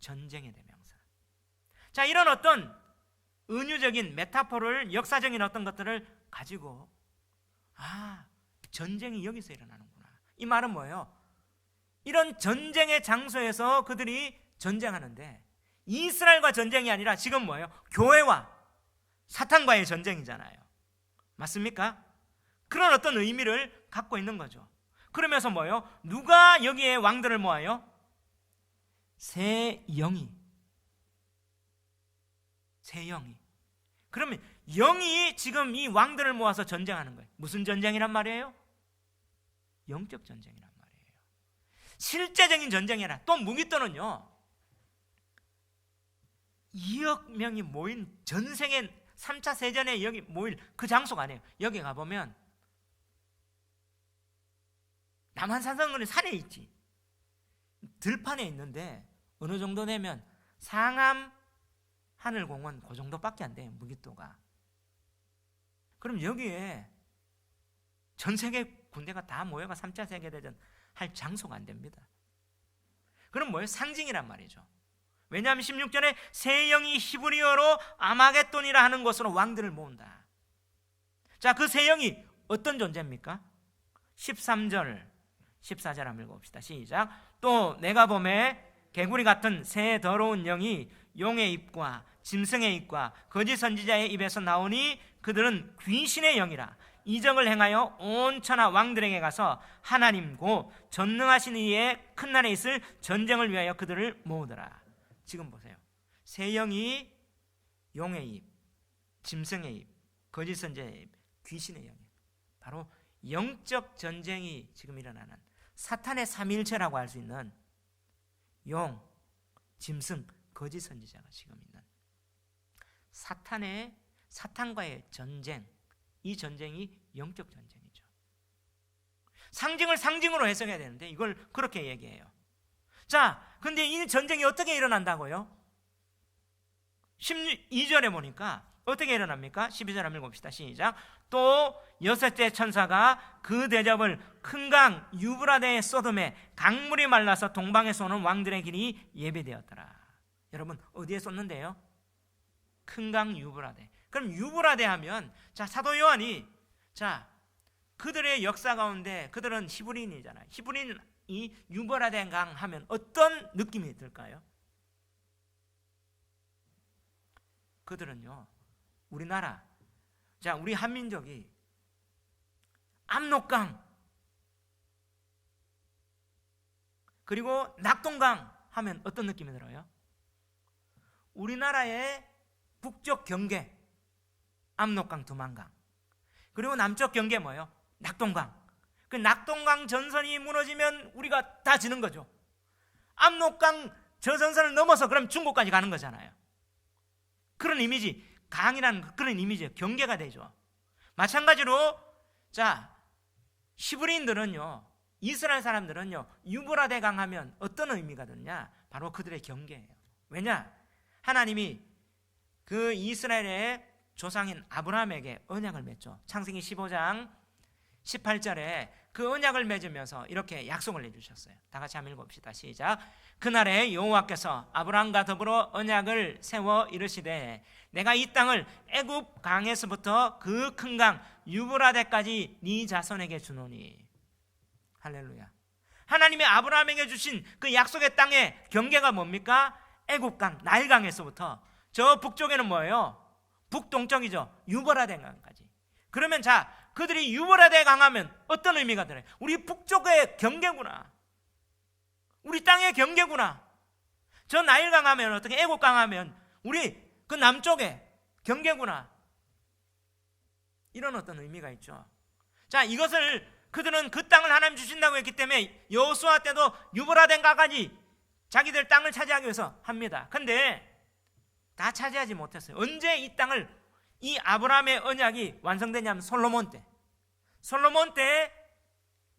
전쟁의 대명사. 자, 이런 어떤 은유적인 메타포를, 역사적인 어떤 것들을 가지고 전쟁이 여기서 일어나는구나. 이 말은 뭐예요? 이런 전쟁의 장소에서 그들이 전쟁하는데 이스라엘과 전쟁이 아니라 지금 뭐예요? 교회와 사탄과의 전쟁이잖아요. 맞습니까? 그런 어떤 의미를 갖고 있는 거죠. 그러면서 뭐예요? 누가 여기에 왕들을 모아요? 세 영이. 그러면 영이 지금 이 왕들을 모아서 전쟁하는 거예요. 무슨 전쟁이란 말이에요? 영적 전쟁이란 말이에요. 실제적인 전쟁이 아니라, 또 무깃도는요 2억 명이 모인 전 세계 3차 세전에 여기 모일 그 장소가 아니에요. 여기 가보면 남한산성은 산에 있지, 들판에 있는데 어느 정도 되면 상암 하늘공원 그 정도밖에 안 돼요. 무깃도가. 그럼 여기에 전 세계 군대가 다 모여가 3차 세계대전 할 장소가 안 됩니다. 그럼 뭐예요? 상징이란 말이죠. 왜냐하면 16절에 세 영이 히브리어로 아마겟돈이라 하는 곳으로 왕들을 모은다. 자, 그 세 영이 어떤 존재입니까? 13절 14절 한번 읽어봅시다. 시작. 또 내가 보매 개구리 같은 새 더러운 영이 용의 입과 짐승의 입과 거짓 선지자의 입에서 나오니 그들은 귀신의 영이라. 이적을 행하여 온 천하 왕들에게 가서 하나님 고 전능하신 이의 큰 날에 있을 전쟁을 위하여 그들을 모으더라. 지금 보세요. 새 영이 용의 입, 짐승의 입, 거짓 선지자의 입, 귀신의 영이에요. 바로 영적 전쟁이 지금 일어나는 사탄의 삼위일체라고 할 수 있는 용, 짐승, 거짓 선지자가 지금 있는 사탄과의 전쟁, 이 전쟁이 영적 전쟁이죠. 상징을 상징으로 해석해야 되는데 이걸 그렇게 얘기해요. 자, 근데 이 전쟁이 어떻게 일어난다고요? 12절에 보니까 어떻게 일어납니까? 12절 한번 읽어봅시다. 시작. 또 여섯째 천사가 그 대접을 큰 강 유브라데의 소돔에 강물이 말라서 동방에서 오는 왕들의 길이 예비되었더라. 여러분 어디에 쏟는데요? 큰 강 유브라데. 그럼 유브라데 하면 자, 사도 요한이 자, 그들의 역사 가운데 그들은 히브리인이잖아요. 히브리인이 유브라데 강 하면 어떤 느낌이 들까요? 그들은요 우리나라, 자, 우리 한민족이 압록강 그리고 낙동강 하면 어떤 느낌이 들어요? 우리나라의 북쪽 경계 압록강, 두만강, 그리고 남쪽 경계 뭐예요? 낙동강. 그 낙동강 전선이 무너지면 우리가 다 지는 거죠. 압록강 저 전선을 넘어서 그럼 중국까지 가는 거잖아요. 그런 이미지, 강이라는 그런 이미지, 경계가 되죠. 마찬가지로 자, 히브리인들은요, 이스라엘 사람들은요, 유브라데 강 하면 어떤 의미가 드느냐? 바로 그들의 경계예요. 왜냐? 하나님이 그 이스라엘의 조상인 아브라함에게 언약을 맺죠. 창세기 15장 18절에 그 언약을 맺으면서 이렇게 약속을 해주셨어요. 다 같이 한번 읽어봅시다. 시작. 그날에 여호와께서 아브라함과 더불어 언약을 세워 이르시되 내가 이 땅을 애굽 강에서부터 그 큰 강 유브라데까지 네 자손에게 주노니. 할렐루야. 하나님이 아브라함에게 주신 그 약속의 땅의 경계가 뭡니까? 애굽강, 나일강에서부터 저 북쪽에는 뭐예요? 북동쪽이죠. 유브라데 강까지. 그러면 자, 그들이 유브라데 강하면 어떤 의미가 들어요? 우리 북쪽의 경계구나, 우리 땅의 경계구나. 저 나일강 하면 어떻게, 애국강 하면 우리 그 남쪽의 경계구나. 이런 어떤 의미가 있죠. 자, 이것을 그들은 그 땅을 하나님 주신다고 했기 때문에 여호수아 때도 유브라데 강까지 자기들 땅을 차지하기 위해서 합니다. 근데 다 차지하지 못했어요. 언제 이 땅을, 이 아브라함의 언약이 완성되냐면 솔로몬 때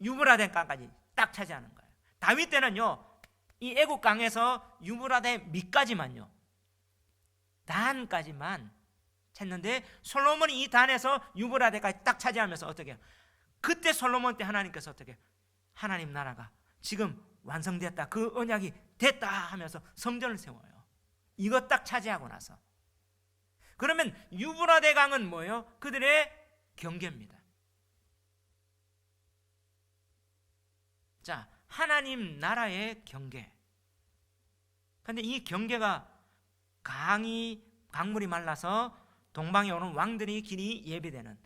유브라데 강까지 딱 차지하는 거예요. 다윗 때는요, 이 애국 강에서 유브라데 밑까지만요, 단까지만 쳤는데 솔로몬이 이 단에서 유브라데까지 딱 차지하면서 어떻게 해요? 그때 솔로몬 때 하나님께서 어떻게 해요? 하나님 나라가 지금 완성됐다, 그 언약이 됐다 하면서 성전을 세워요. 이거 딱 차지하고 나서. 그러면 유브라데 강은 뭐예요? 그들의 경계입니다. 자, 하나님 나라의 경계. 근데 이 경계가 강물이 말라서 동방에 오는 왕들이 길이 예비되는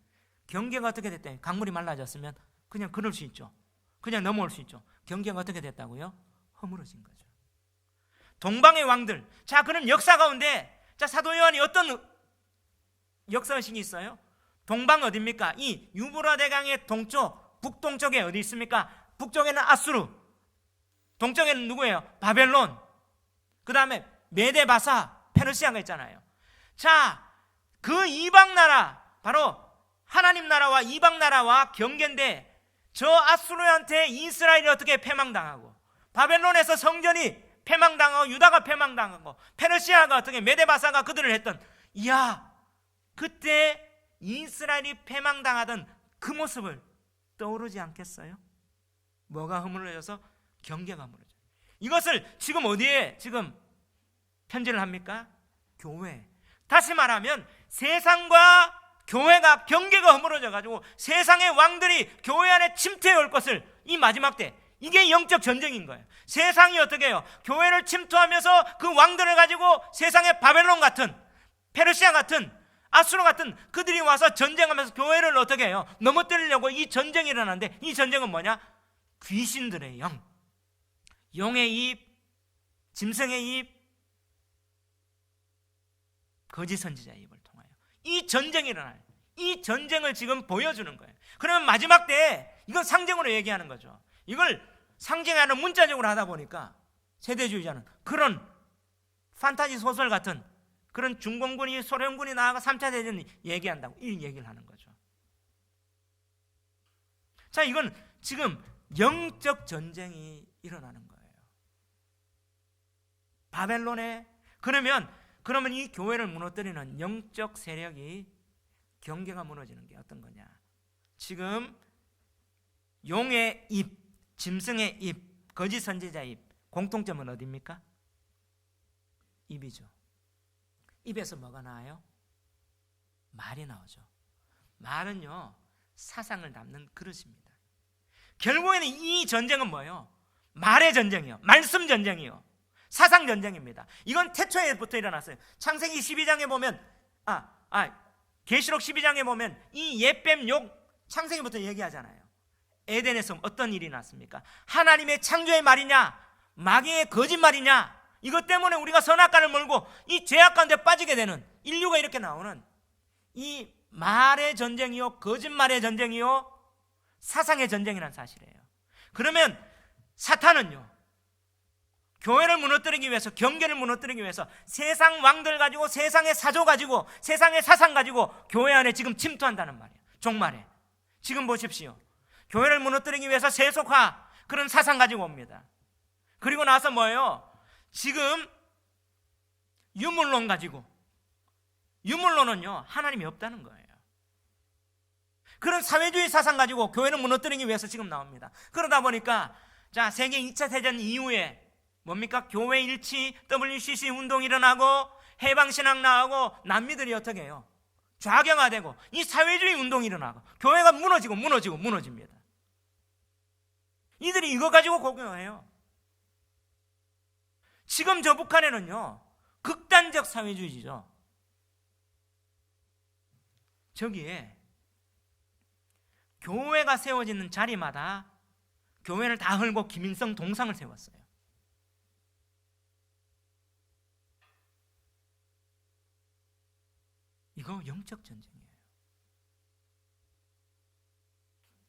경계가 어떻게 됐대요? 강물이 말라졌으면 그냥 걸을 수 있죠. 그냥 넘어올 수 있죠. 경계가 어떻게 됐다고요? 허물어진 거죠. 동방의 왕들. 자, 그럼 역사 가운데, 자, 사도 요한이 어떤 역사의식이 있어요? 동방 어디입니까? 이 유브라데 강의 동쪽, 북동쪽에 어디 있습니까? 북쪽에는 아수르, 동쪽에는 누구예요? 바벨론, 그 다음에 메데바사, 페르시아가 있잖아요. 자, 그 이방 나라, 바로 하나님 나라와 이방 나라와 경계인데, 저 아수르한테 이스라엘이 어떻게 패망당하고, 바벨론에서 성전이 패망당하고, 유다가 패망당하고, 페르시아가 어떻게, 메데바사가 그들을 했던, 이야, 그때 이스라엘이 패망당하던 그 모습을 떠오르지 않겠어요? 뭐가 허물어져서? 경계가 허물어져요. 이것을 지금 어디에 지금 편지를 합니까? 교회. 다시 말하면 세상과 교회가 경계가 허물어져 가지고 세상의 왕들이 교회 안에 침투해 올 것을, 이 마지막 때, 이게 영적 전쟁인 거예요. 세상이 어떻게 해요? 교회를 침투하면서 그 왕들을 가지고 세상의 바벨론 같은, 페르시아 같은, 아수르 같은 그들이 와서 전쟁하면서 교회를 어떻게 해요? 넘어뜨리려고 이 전쟁이 일어나는데, 이 전쟁은 뭐냐? 귀신들의 영, 용의 입, 짐승의 입, 거짓 선지자의 입을 통하여 이 전쟁이 일어나요. 이 전쟁을 지금 보여주는 거예요. 그러면 마지막 때, 이건 상징으로 얘기하는 거죠. 이걸 상징하는 문자적으로 하다 보니까 세대주의자는 그런 판타지 소설 같은 그런 중공군이 소련군이 나아가 3차 대전 얘기한다고 이 얘기를 하는 거죠. 자, 이건 지금 영적 전쟁이 일어나는 거예요. 바벨론에. 그러면 이 교회를 무너뜨리는 영적 세력이, 경계가 무너지는 게 어떤 거냐? 지금 용의 입, 짐승의 입, 거짓 선지자의 입, 공통점은 어디입니까? 입이죠. 입에서 뭐가 나와요? 말이 나오죠. 말은요, 사상을 담는 그릇입니다. 결국에는 이 전쟁은 뭐예요? 말의 전쟁이요, 말씀 전쟁이요, 사상 전쟁입니다. 이건 태초에부터 일어났어요. 창세기 12장에 보면, 계시록 12장에 보면 이 옛뱀 욕 창세기부터 얘기하잖아요. 에덴에서 어떤 일이 났습니까? 하나님의 창조의 말이냐, 마귀의 거짓말이냐, 이것 때문에 우리가 선악과를 몰고 이 죄악 가운데 빠지게 되는 인류가 이렇게 나오는 이 말의 전쟁이요, 거짓말의 전쟁이요, 사상의 전쟁이라는 사실이에요. 그러면 사탄은요, 교회를 무너뜨리기 위해서, 경계를 무너뜨리기 위해서 세상 왕들 가지고, 세상의 사조 가지고, 세상의 사상 가지고 교회 안에 지금 침투한다는 말이에요. 종말에. 지금 보십시오. 교회를 무너뜨리기 위해서 세속화, 그런 사상 가지고 옵니다. 그리고 나서 뭐예요? 지금 유물론 가지고, 유물론은요, 하나님이 없다는 거예요. 그런 사회주의 사상 가지고 교회를 무너뜨리기 위해서 지금 나옵니다. 그러다 보니까, 자, 세계 2차 대전 이후에 뭡니까? 교회 일치, WCC 운동이 일어나고, 해방신학 나오고, 남미들이 어떻게 해요? 좌경화되고, 이 사회주의 운동이 일어나고, 교회가 무너집니다. 이들이 이거 가지고 공격해요. 지금 저 북한에는요, 극단적 사회주의죠. 저기에 교회가 세워지는 자리마다 교회를 다 헐고 김일성 동상을 세웠어요. 이거 영적 전쟁이에요.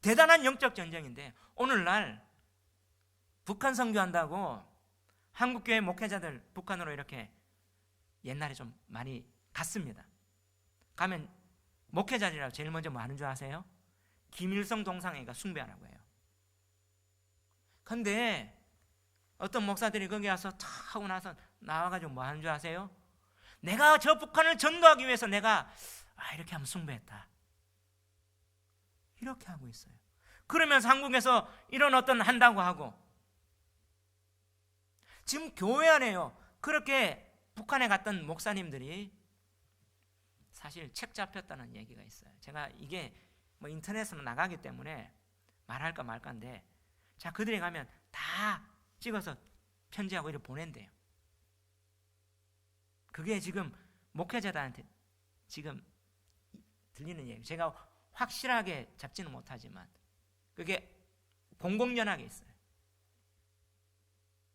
대단한 영적 전쟁인데, 오늘날 북한 선교한다고 한국교회 목회자들 북한으로 이렇게 옛날에 좀 많이 갔습니다. 가면 목회자들이라고 제일 먼저 뭐 하는 줄 아세요? 김일성 동상회가 숭배하라고 해요. 근데 어떤 목사들이 거기 와서 탁 하고 나서 나와가지고 뭐 하는 줄 아세요? 내가 저 북한을 전도하기 위해서 내가 이렇게 하면 숭배했다, 이렇게 하고 있어요. 그러면서 한국에서 이런 어떤 한다고 하고, 지금 교회 안에요, 그렇게 북한에 갔던 목사님들이 사실 책 잡혔다는 얘기가 있어요. 제가 이게 뭐 인터넷으로 나가기 때문에 말할까 말까인데, 자, 그들이 가면 다 찍어서 편지하고 이렇게 보낸대요. 그게 지금 목회자들한테 지금 들리는 얘기. 제가 확실하게 잡지는 못하지만 그게 공공연하게 있어요.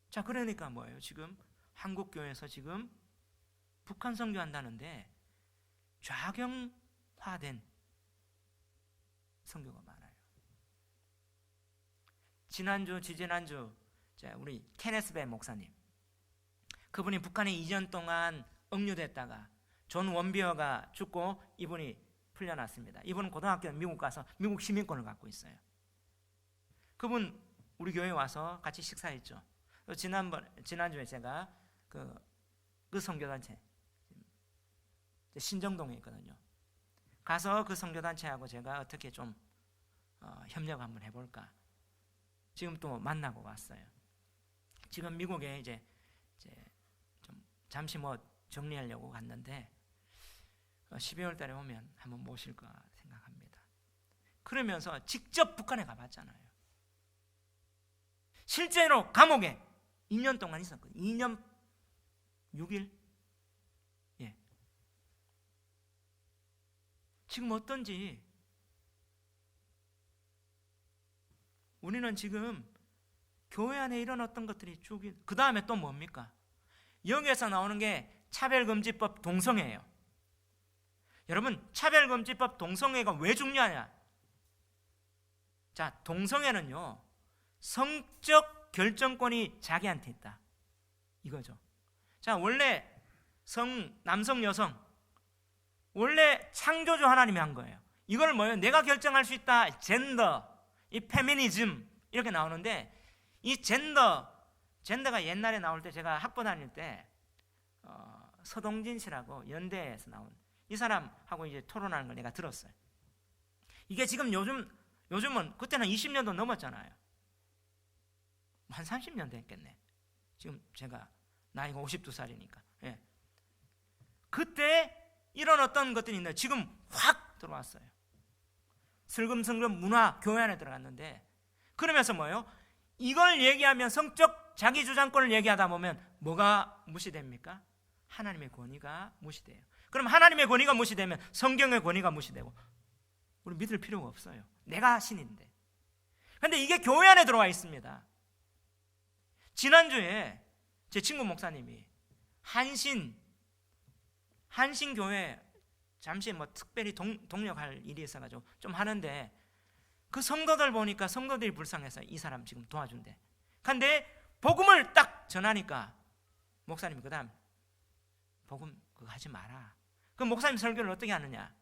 자, 그러니까 뭐예요? 지금 한국 교회에서 지금 북한 선교한다는데 좌경화된 선교가 많아요. 지난주, 지지난주 우리 케네스베 목사님, 그분이 북한에 2년 동안 억류됐다가 존 원비어가 죽고 이분이 풀려났습니다. 이분은 고등학교 미국 가서 미국 시민권을 갖고 있어요. 그분 우리 교회에 와서 같이 식사했죠. 지난주에 제가 그 선교단체 신정동에 있거든요. 가서 그 선교단체하고 제가 어떻게 좀 협력 한번 해볼까, 지금 또 만나고 왔어요. 지금 미국에 이제 좀 잠시 뭐 정리하려고 갔는데 12월 달에 오면 한번 모실까 생각합니다. 그러면서 직접 북한에 가봤잖아요. 실제로 감옥에 2년 동안 있었거든요. 2년 6일. 예. 지금 어떤지 우리는 지금 교회 안에 이런 어떤 것들이 그 다음에 또 뭡니까? 여기에서 나오는 게 차별금지법 동성애예요. 여러분, 차별금지법 동성애가 왜 중요하냐? 자, 동성애는요, 성적 결정권이 자기한테 있다, 이거죠. 자, 원래 남성, 여성, 원래 창조주 하나님이 한 거예요. 이걸 뭐예요? 내가 결정할 수 있다. 젠더, 이 페미니즘 이렇게 나오는데, 이 젠더가 옛날에 나올 때 제가 학부 다닐 때 서동진 씨라고 연대에서 나온 이 사람하고 이제 토론하는 걸 내가 들었어요. 이게 지금 요즘은 그때는 20년도 넘었잖아요. 한 30년 됐겠네. 지금 제가 나이가 52살이니까. 예. 그때 이런 어떤 것들이 있는데 지금 확 들어왔어요. 슬금슬금 문화 교회 안에 들어갔는데, 그러면서 뭐예요? 이걸 얘기하면 성적 자기주장권을 얘기하다 보면 뭐가 무시됩니까? 하나님의 권위가 무시돼요. 그럼 하나님의 권위가 무시되면 성경의 권위가 무시되고 우리 믿을 필요가 없어요. 내가 신인데. 그런데 이게 교회 안에 들어와 있습니다. 지난주에 제 친구 목사님이 한신교회 잠시 뭐 특별히 동력할 일이 있어가지고 좀 하는데, 그 성도들 보니까 성도들이 불쌍해서 이 사람 지금 도와준대. 근데 복음을 딱 전하니까 목사님이 그 다음 복음 그거 하지 마라. 그 목사님 설교를 어떻게 하느냐?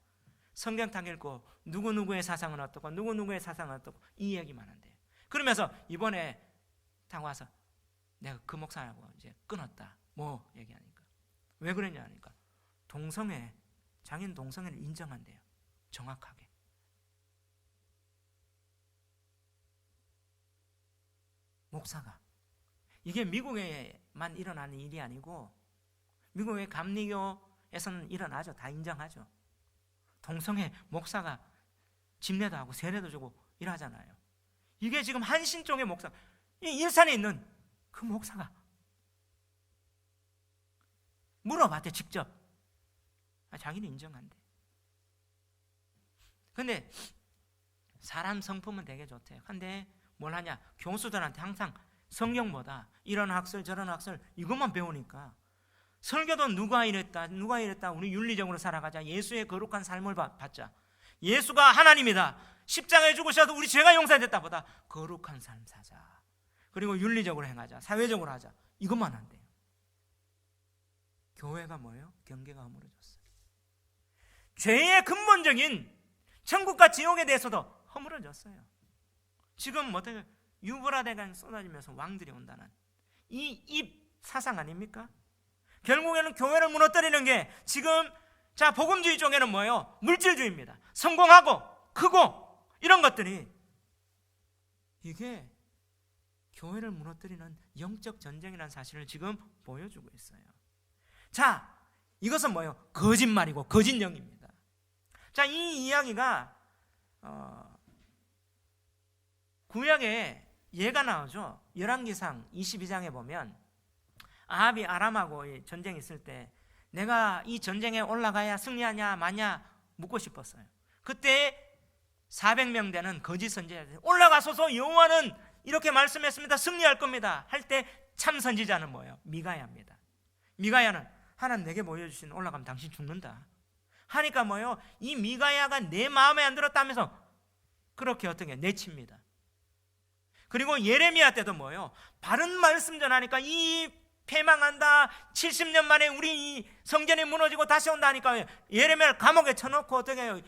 성경 딱 읽고 누구누구의 사상은 어떻고 누구누구의 사상은 어떻고 이 얘기만 한대요. 그러면서 이번에 딱 와서 내가 그 목사하고 이제 끊었다. 뭐 얘기하니까 왜 그랬냐 하니까 장인 동성애를 인정한대요. 정확하게. 목사가. 이게 미국에만 일어나는 일이 아니고 미국의 감리교에서는 일어나죠. 다 인정하죠. 동성애 목사가 집례도 하고 세례도 주고 일하잖아요. 이게 지금 한신 쪽의 목사, 이 일산에 있는 그 목사가 물어봤대, 직접. 자기는 인정한대. 근데 사람 성품은 되게 좋대요. 근데 뭘 하냐? 교수들한테 항상 성경보다 이런 학설 저런 학설 이것만 배우니까 설교도 누가 이랬다 우리 윤리적으로 살아가자, 예수의 거룩한 삶을 받자, 예수가 하나님이다, 십자가에 죽으셔도 우리 죄가 용서됐다 보다 거룩한 삶 사자. 그리고 윤리적으로 행하자. 사회적으로 하자. 이것만 안 돼요. 교회가 뭐예요? 경계가 허물어졌어요. 죄의 근본적인 천국과 지옥에 대해서도 허물어졌어요. 지금 어떻게 유브라데가 쏟아지면서 왕들이 온다는 이 입 사상 아닙니까? 결국에는 교회를 무너뜨리는 게 지금 복음주의 쪽에는 뭐예요? 물질주의입니다. 성공하고 크고 이런 것들이 이게 교회를 무너뜨리는 영적 전쟁이라는 사실을 지금 보여주고 있어요. 자, 이것은 뭐예요? 거짓말이고 거짓령입니다. 자, 이 이야기가 구약에 예가 나오죠. 열왕기상 22장에 보면 아합이 아람하고 전쟁이 있을 때 내가 이 전쟁에 올라가야 승리하냐 마냐 묻고 싶었어요. 그때 400명 되는 거짓 선지자들이 올라가소서 여호와는 이렇게 말씀했습니다. 승리할 겁니다. 할 때 참 선지자는 뭐예요? 미가야입니다. 미가야는 하나님 내게 보여주신 올라가면 당신 죽는다 하니까 뭐예요? 이 미가야가 내 마음에 안 들었다면서 그렇게 어떻게 내칩니다. 그리고 예레미야 때도 뭐예요? 바른 말씀 전하니까 이 패망한다 70년 만에 우리 이 성전이 무너지고 다시 온다 하니까 예레미야를 감옥에 쳐놓고 어떻게 해요?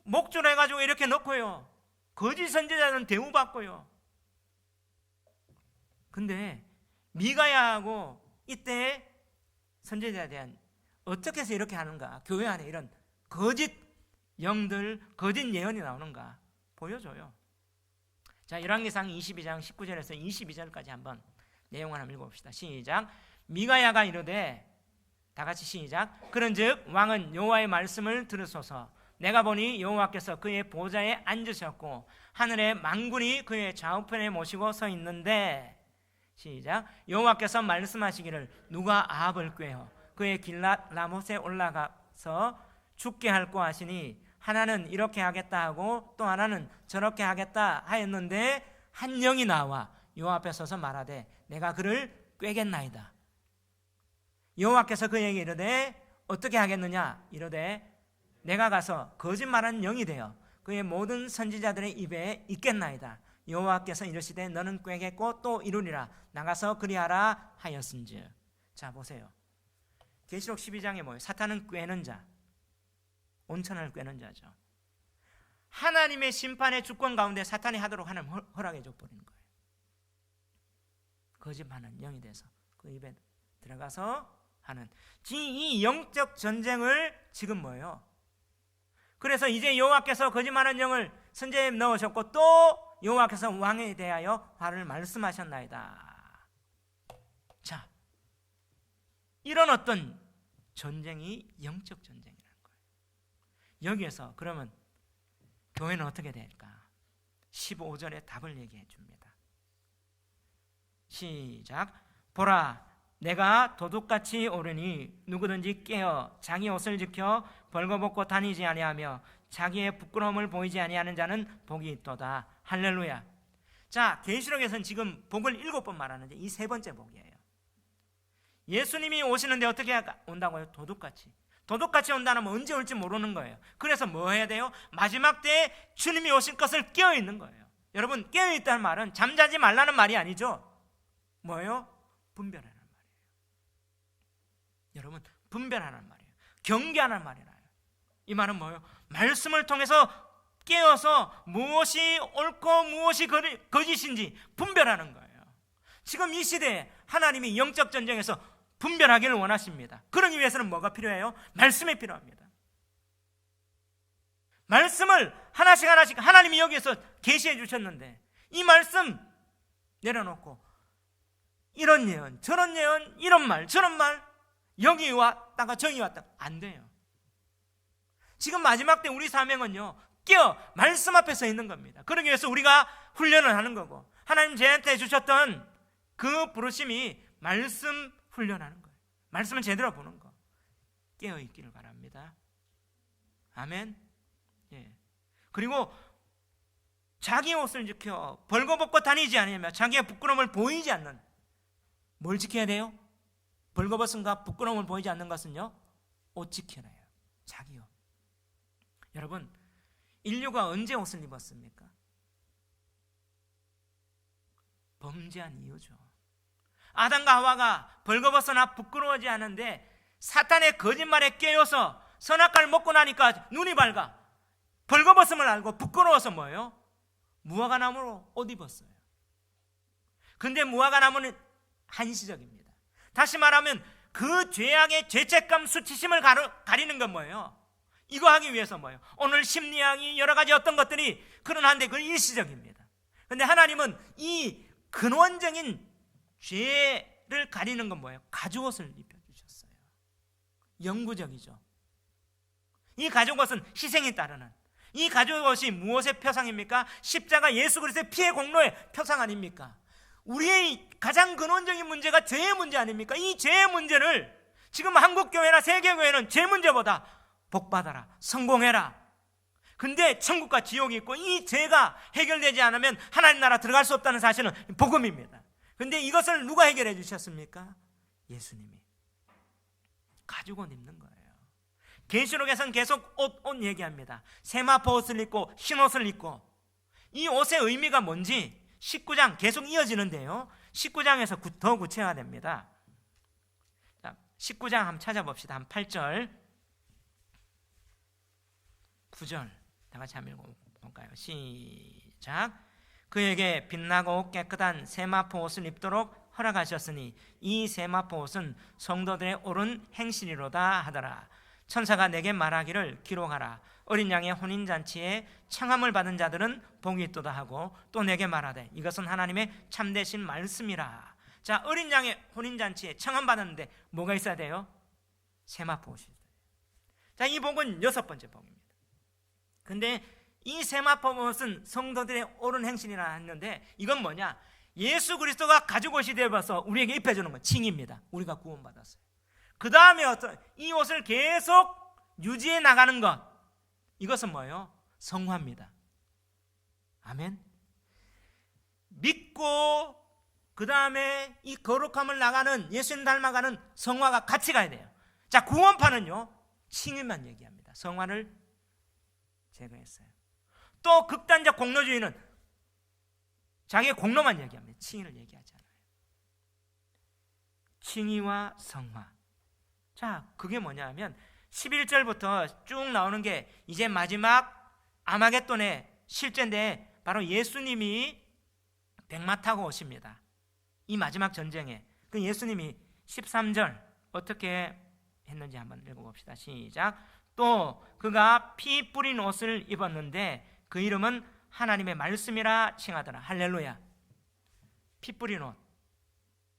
목줄해가지고 이렇게 넣고요. 거짓 선지자는 대우받고요. 근데 미가야하고 이때 선지자에 대한 어떻게 해서 이렇게 하는가? 교회 안에 이런 거짓 영들, 거짓 예언이 나오는가? 보여줘요. 자, 열왕기상 22장 19절에서 22절까지 한번 내용을 한번 읽어봅시다. 시작. 미가야가 이르되 다 같이 시작. 그런즉 왕은 여호와의 말씀을 들으소서. 내가 보니 여호와께서 그의 보좌에 앉으셨고 하늘의 만군이 그의 좌우편에 모시고 서 있는데 시작. 여호와께서 말씀하시기를 누가 아합을 꾀어 그의 길랏 라못에 올라가서 죽게 할꼬 하시니 하나는 이렇게 하겠다 하고 또 하나는 저렇게 하겠다 하였는데 한 영이 나와 여호와 앞에 서서 말하되 내가 그를 꾀겠나이다. 여호와께서 그에게 이르되 어떻게 하겠느냐 이르되 내가 가서 거짓말하는 영이 되어 그의 모든 선지자들의 입에 있겠나이다. 여호와께서 이르시되 너는 꾀겠고 또 이루리라. 나가서 그리하라 하였은즉. 자, 보세요. 계시록 12장에 뭐예요? 사탄은 꾀는 자, 온천을 꾀는 자죠. 하나님의 심판의 주권 가운데 사탄이 하도록 하나님 허락해 줘 버리는 거예요. 거짓말하는 영이 돼서 그 입에 들어가서 하는 이 영적 전쟁을 지금 뭐예요? 그래서 이제 여호와께서 거짓말하는 영을 선지자에 넣으셨고 또 여호와께서 왕에 대하여 화를 말씀하셨나이다. 자, 이런 어떤 전쟁이 영적 전쟁이라는 거예요. 여기에서 그러면 교회는 어떻게 될까? 15절에 답을 얘기해 줍니다. 시작. 보라, 내가 도둑같이 오르니 누구든지 깨어 자기 옷을 지켜 벌거벗고 다니지 아니하며 자기의 부끄러움을 보이지 아니하는 자는 복이 있도다. 할렐루야. 자, 계시록에서는 지금 복을 7번 말하는데 이 세 번째 복이에요. 예수님이 오시는데 어떻게 온다고요? 도둑같이 온다는 건 언제 올지 모르는 거예요. 그래서 뭐 해야 돼요? 마지막 때에 주님이 오실 것을 깨어있는 거예요. 여러분, 깨어있다는 말은 잠자지 말라는 말이 아니죠. 뭐예요? 분별하는 말이에요. 여러분, 분별하는 말이에요. 경계하는 말이에요. 이 말은 뭐예요? 말씀을 통해서 깨어서 무엇이 옳고 무엇이 거짓인지 분별하는 거예요. 지금 이 시대에 하나님이 영적 전쟁에서 분별하기를 원하십니다. 그러기 위해서는 뭐가 필요해요? 말씀이 필요합니다. 말씀을 하나씩 하나님이 여기에서 계시해 주셨는데 이 말씀 내려놓고 이런 예언, 저런 예언, 이런 말, 저런 말 여기 왔다가 저기 왔다가 안 돼요. 지금 마지막 때 우리 사명은요, 깨어 말씀 앞에 서 있는 겁니다. 그러기 위해서 우리가 훈련을 하는 거고 하나님 저한테 주셨던 그 부르심이 말씀 훈련하는 거예요. 말씀을 제대로 보는 거. 깨어 있기를 바랍니다. 아멘. 예. 그리고 자기 옷을 지켜 벌거벗고 다니지 않으며 자기의 부끄러움을 보이지 않는, 뭘 지켜야 돼요? 벌거벗음과 부끄러움을 보이지 않는 것은요, 옷 지켜야 해요. 자기 옷. 여러분, 인류가 언제 옷을 입었습니까? 범죄한 이유죠. 아담과 하와가 벌거벗으나 부끄러워하지 않은데 사탄의 거짓말에 깨어서 선악과를 먹고 나니까 눈이 밝아 벌거벗음을 알고 부끄러워서 뭐예요? 무화과나무로 옷 입었어요. 근데 무화과나무는 한시적입니다. 다시 말하면 그 죄악의 죄책감 수치심을 가리는 건 뭐예요? 이거 하기 위해서 뭐예요? 오늘 심리학이 여러 가지 어떤 것들이 그러한데 그건 일시적입니다. 근데 하나님은 이 근원적인 죄를 가리는 건 뭐예요? 가죽옷을 입혀주셨어요. 영구적이죠. 이 가죽옷은 희생이 따르는, 이 가죽옷이 무엇의 표상입니까? 십자가 예수 그리스도의 피의 공로의 표상 아닙니까? 우리의 가장 근원적인 문제가 죄의 문제 아닙니까? 이 죄의 문제를 지금 한국교회나 세계교회는 죄 문제보다 복받아라, 성공해라. 근데 천국과 지옥이 있고 이 죄가 해결되지 않으면 하나님 나라 들어갈 수 없다는 사실은 복음입니다. 근데 이것을 누가 해결해 주셨습니까? 예수님이. 가죽옷 입는 거예요. 계시록에서는 계속 옷 얘기합니다. 세마포 옷을 입고 흰 옷을 입고. 이 옷의 의미가 뭔지 19장 계속 이어지는데요, 19장에서 더 구체화됩니다. 19장 한번 찾아봅시다. 한 8절 9절 다 같이 한번 읽어볼까요? 시작. 그에게 빛나고 깨끗한 세마포 옷을 입도록 허락하셨으니 이 세마포 옷은 성도들의 옳은 행실이로다 하더라. 천사가 내게 말하기를 기록하라. 어린 양의 혼인잔치에 청함을 받은 자들은 복이 있도다 하고 또 내게 말하되 이것은 하나님의 참되신 말씀이라. 자, 어린 양의 혼인잔치에 청함 받았는데 뭐가 있어야 돼요? 세마포 옷이 있어야 돼요. 자, 이 복은 6번째 복입니다. 근데 이 세마포 옷은 성도들의 옳은 행실이라 했는데 이건 뭐냐? 예수 그리스도가 가죽옷이 되어서 우리에게 입혀주는 건 칭입니다. 우리가 구원받았어요. 그 다음에 이 옷을 계속 유지해 나가는 것, 이것은 뭐예요? 성화입니다. 아멘. 믿고 그 다음에 이 거룩함을 나가는, 예수님 닮아가는 성화가 같이 가야 돼요. 자, 구원파는요 칭의만 얘기합니다. 성화를 제거했어요. 또 극단적 공로주의는 자기의 공로만 얘기합니다. 칭의를 얘기하지 않아요. 칭의와 성화. 자, 그게 뭐냐면 11절부터 쭉 나오는 게 이제 마지막 아마겟돈의 실제인데 바로 예수님이 백마 타고 오십니다. 이 마지막 전쟁에 그 예수님이 13절 어떻게 했는지 한번 읽어봅시다. 시작. 또 그가 피 뿌린 옷을 입었는데 그 이름은 하나님의 말씀이라 칭하더라. 할렐루야. 피 뿌린 옷,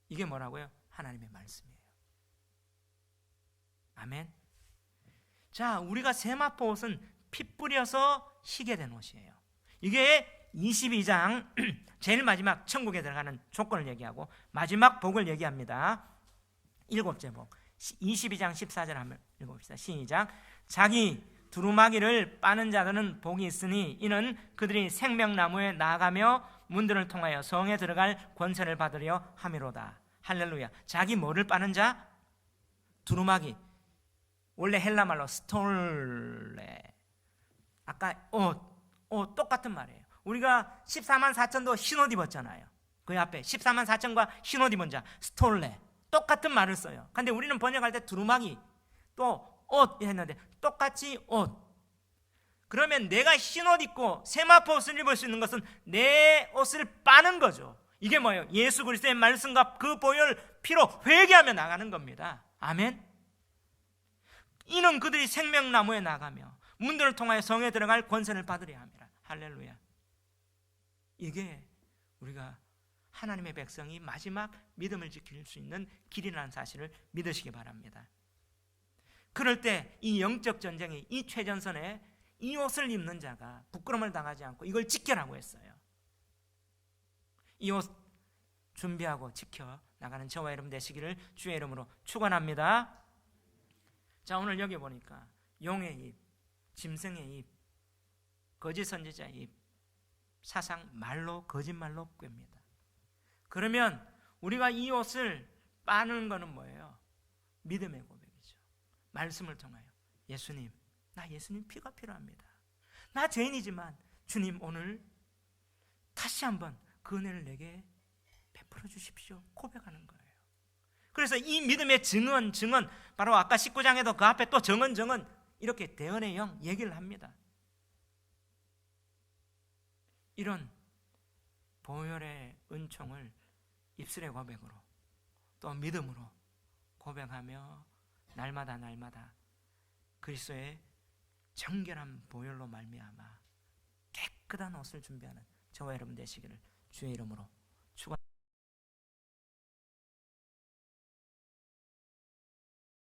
이게 뭐라고요? 하나님의 말씀이에요. 아멘. 자, 우리가 세마포 옷은 피 뿌려서 희게 된 옷이에요. 이게 22장 제일 마지막 천국에 들어가는 조건을 얘기하고 마지막 복을 얘기합니다. 7째 복 22장 14절 한번 읽어봅시다. 시작. 자기 두루마기를 빠는 자들은 복이 있으니 이는 그들이 생명나무에 나아가며 문들을 통하여 성에 들어갈 권세를 받으려 함이로다. 할렐루야. 자기 뭐를 빠는 자? 두루마기. 원래 헬라 말로 스톨레. 아까 옷 똑같은 말이에요. 우리가 14만 4천도 흰옷 입었잖아요. 그 앞에 14만 4천과 흰옷 입은 자 스톨레, 똑같은 말을 써요. 근데 우리는 번역할 때 두루마기 또 옷 했는데 똑같이 옷. 그러면 내가 흰옷 입고 세마포 옷을 입을 수 있는 것은 내 옷을 빠는 거죠. 이게 뭐예요? 예수 그리스도의 말씀과 그 보혈 피로 회개하며 나가는 겁니다. 아멘. 이는 그들이 생명나무에 나가며 문들을 통하여 성에 들어갈 권세를 받으려 함이라. 할렐루야. 이게 우리가 하나님의 백성이 마지막 믿음을 지킬 수 있는 길이라는 사실을 믿으시기 바랍니다. 그럴 때 이 영적 전쟁의 이 최전선에 이 옷을 입는 자가 부끄러움을 당하지 않고 이걸 지켜라고 했어요. 이 옷 준비하고 지켜 나가는 저와 여러분 되시기를 주의 이름으로 축원합니다. 자, 오늘 여기 보니까 용의 입, 짐승의 입, 거짓 선지자의 입, 사상 말로 거짓말로 꿰입니다. 그러면 우리가 이 옷을 빠는 거는 뭐예요? 믿음의 고백이죠. 말씀을 통하여 예수님, 나 예수님 피가 필요합니다. 나 죄인이지만 주님 오늘 다시 한번 그 은혜를 내게 베풀어 주십시오. 고백하는 거예요. 그래서 이 믿음의 증언 바로 아까 19장에도 그 앞에 또 정언 이렇게 대언의 영 얘기를 합니다. 이런 보혈의 은총을 입술의 고백으로 또 믿음으로 고백하며 날마다 그리스도의 정결한 보혈로 말미암아 깨끗한 옷을 준비하는 저와 여러분 되시기를 주의 이름으로 축원합니다.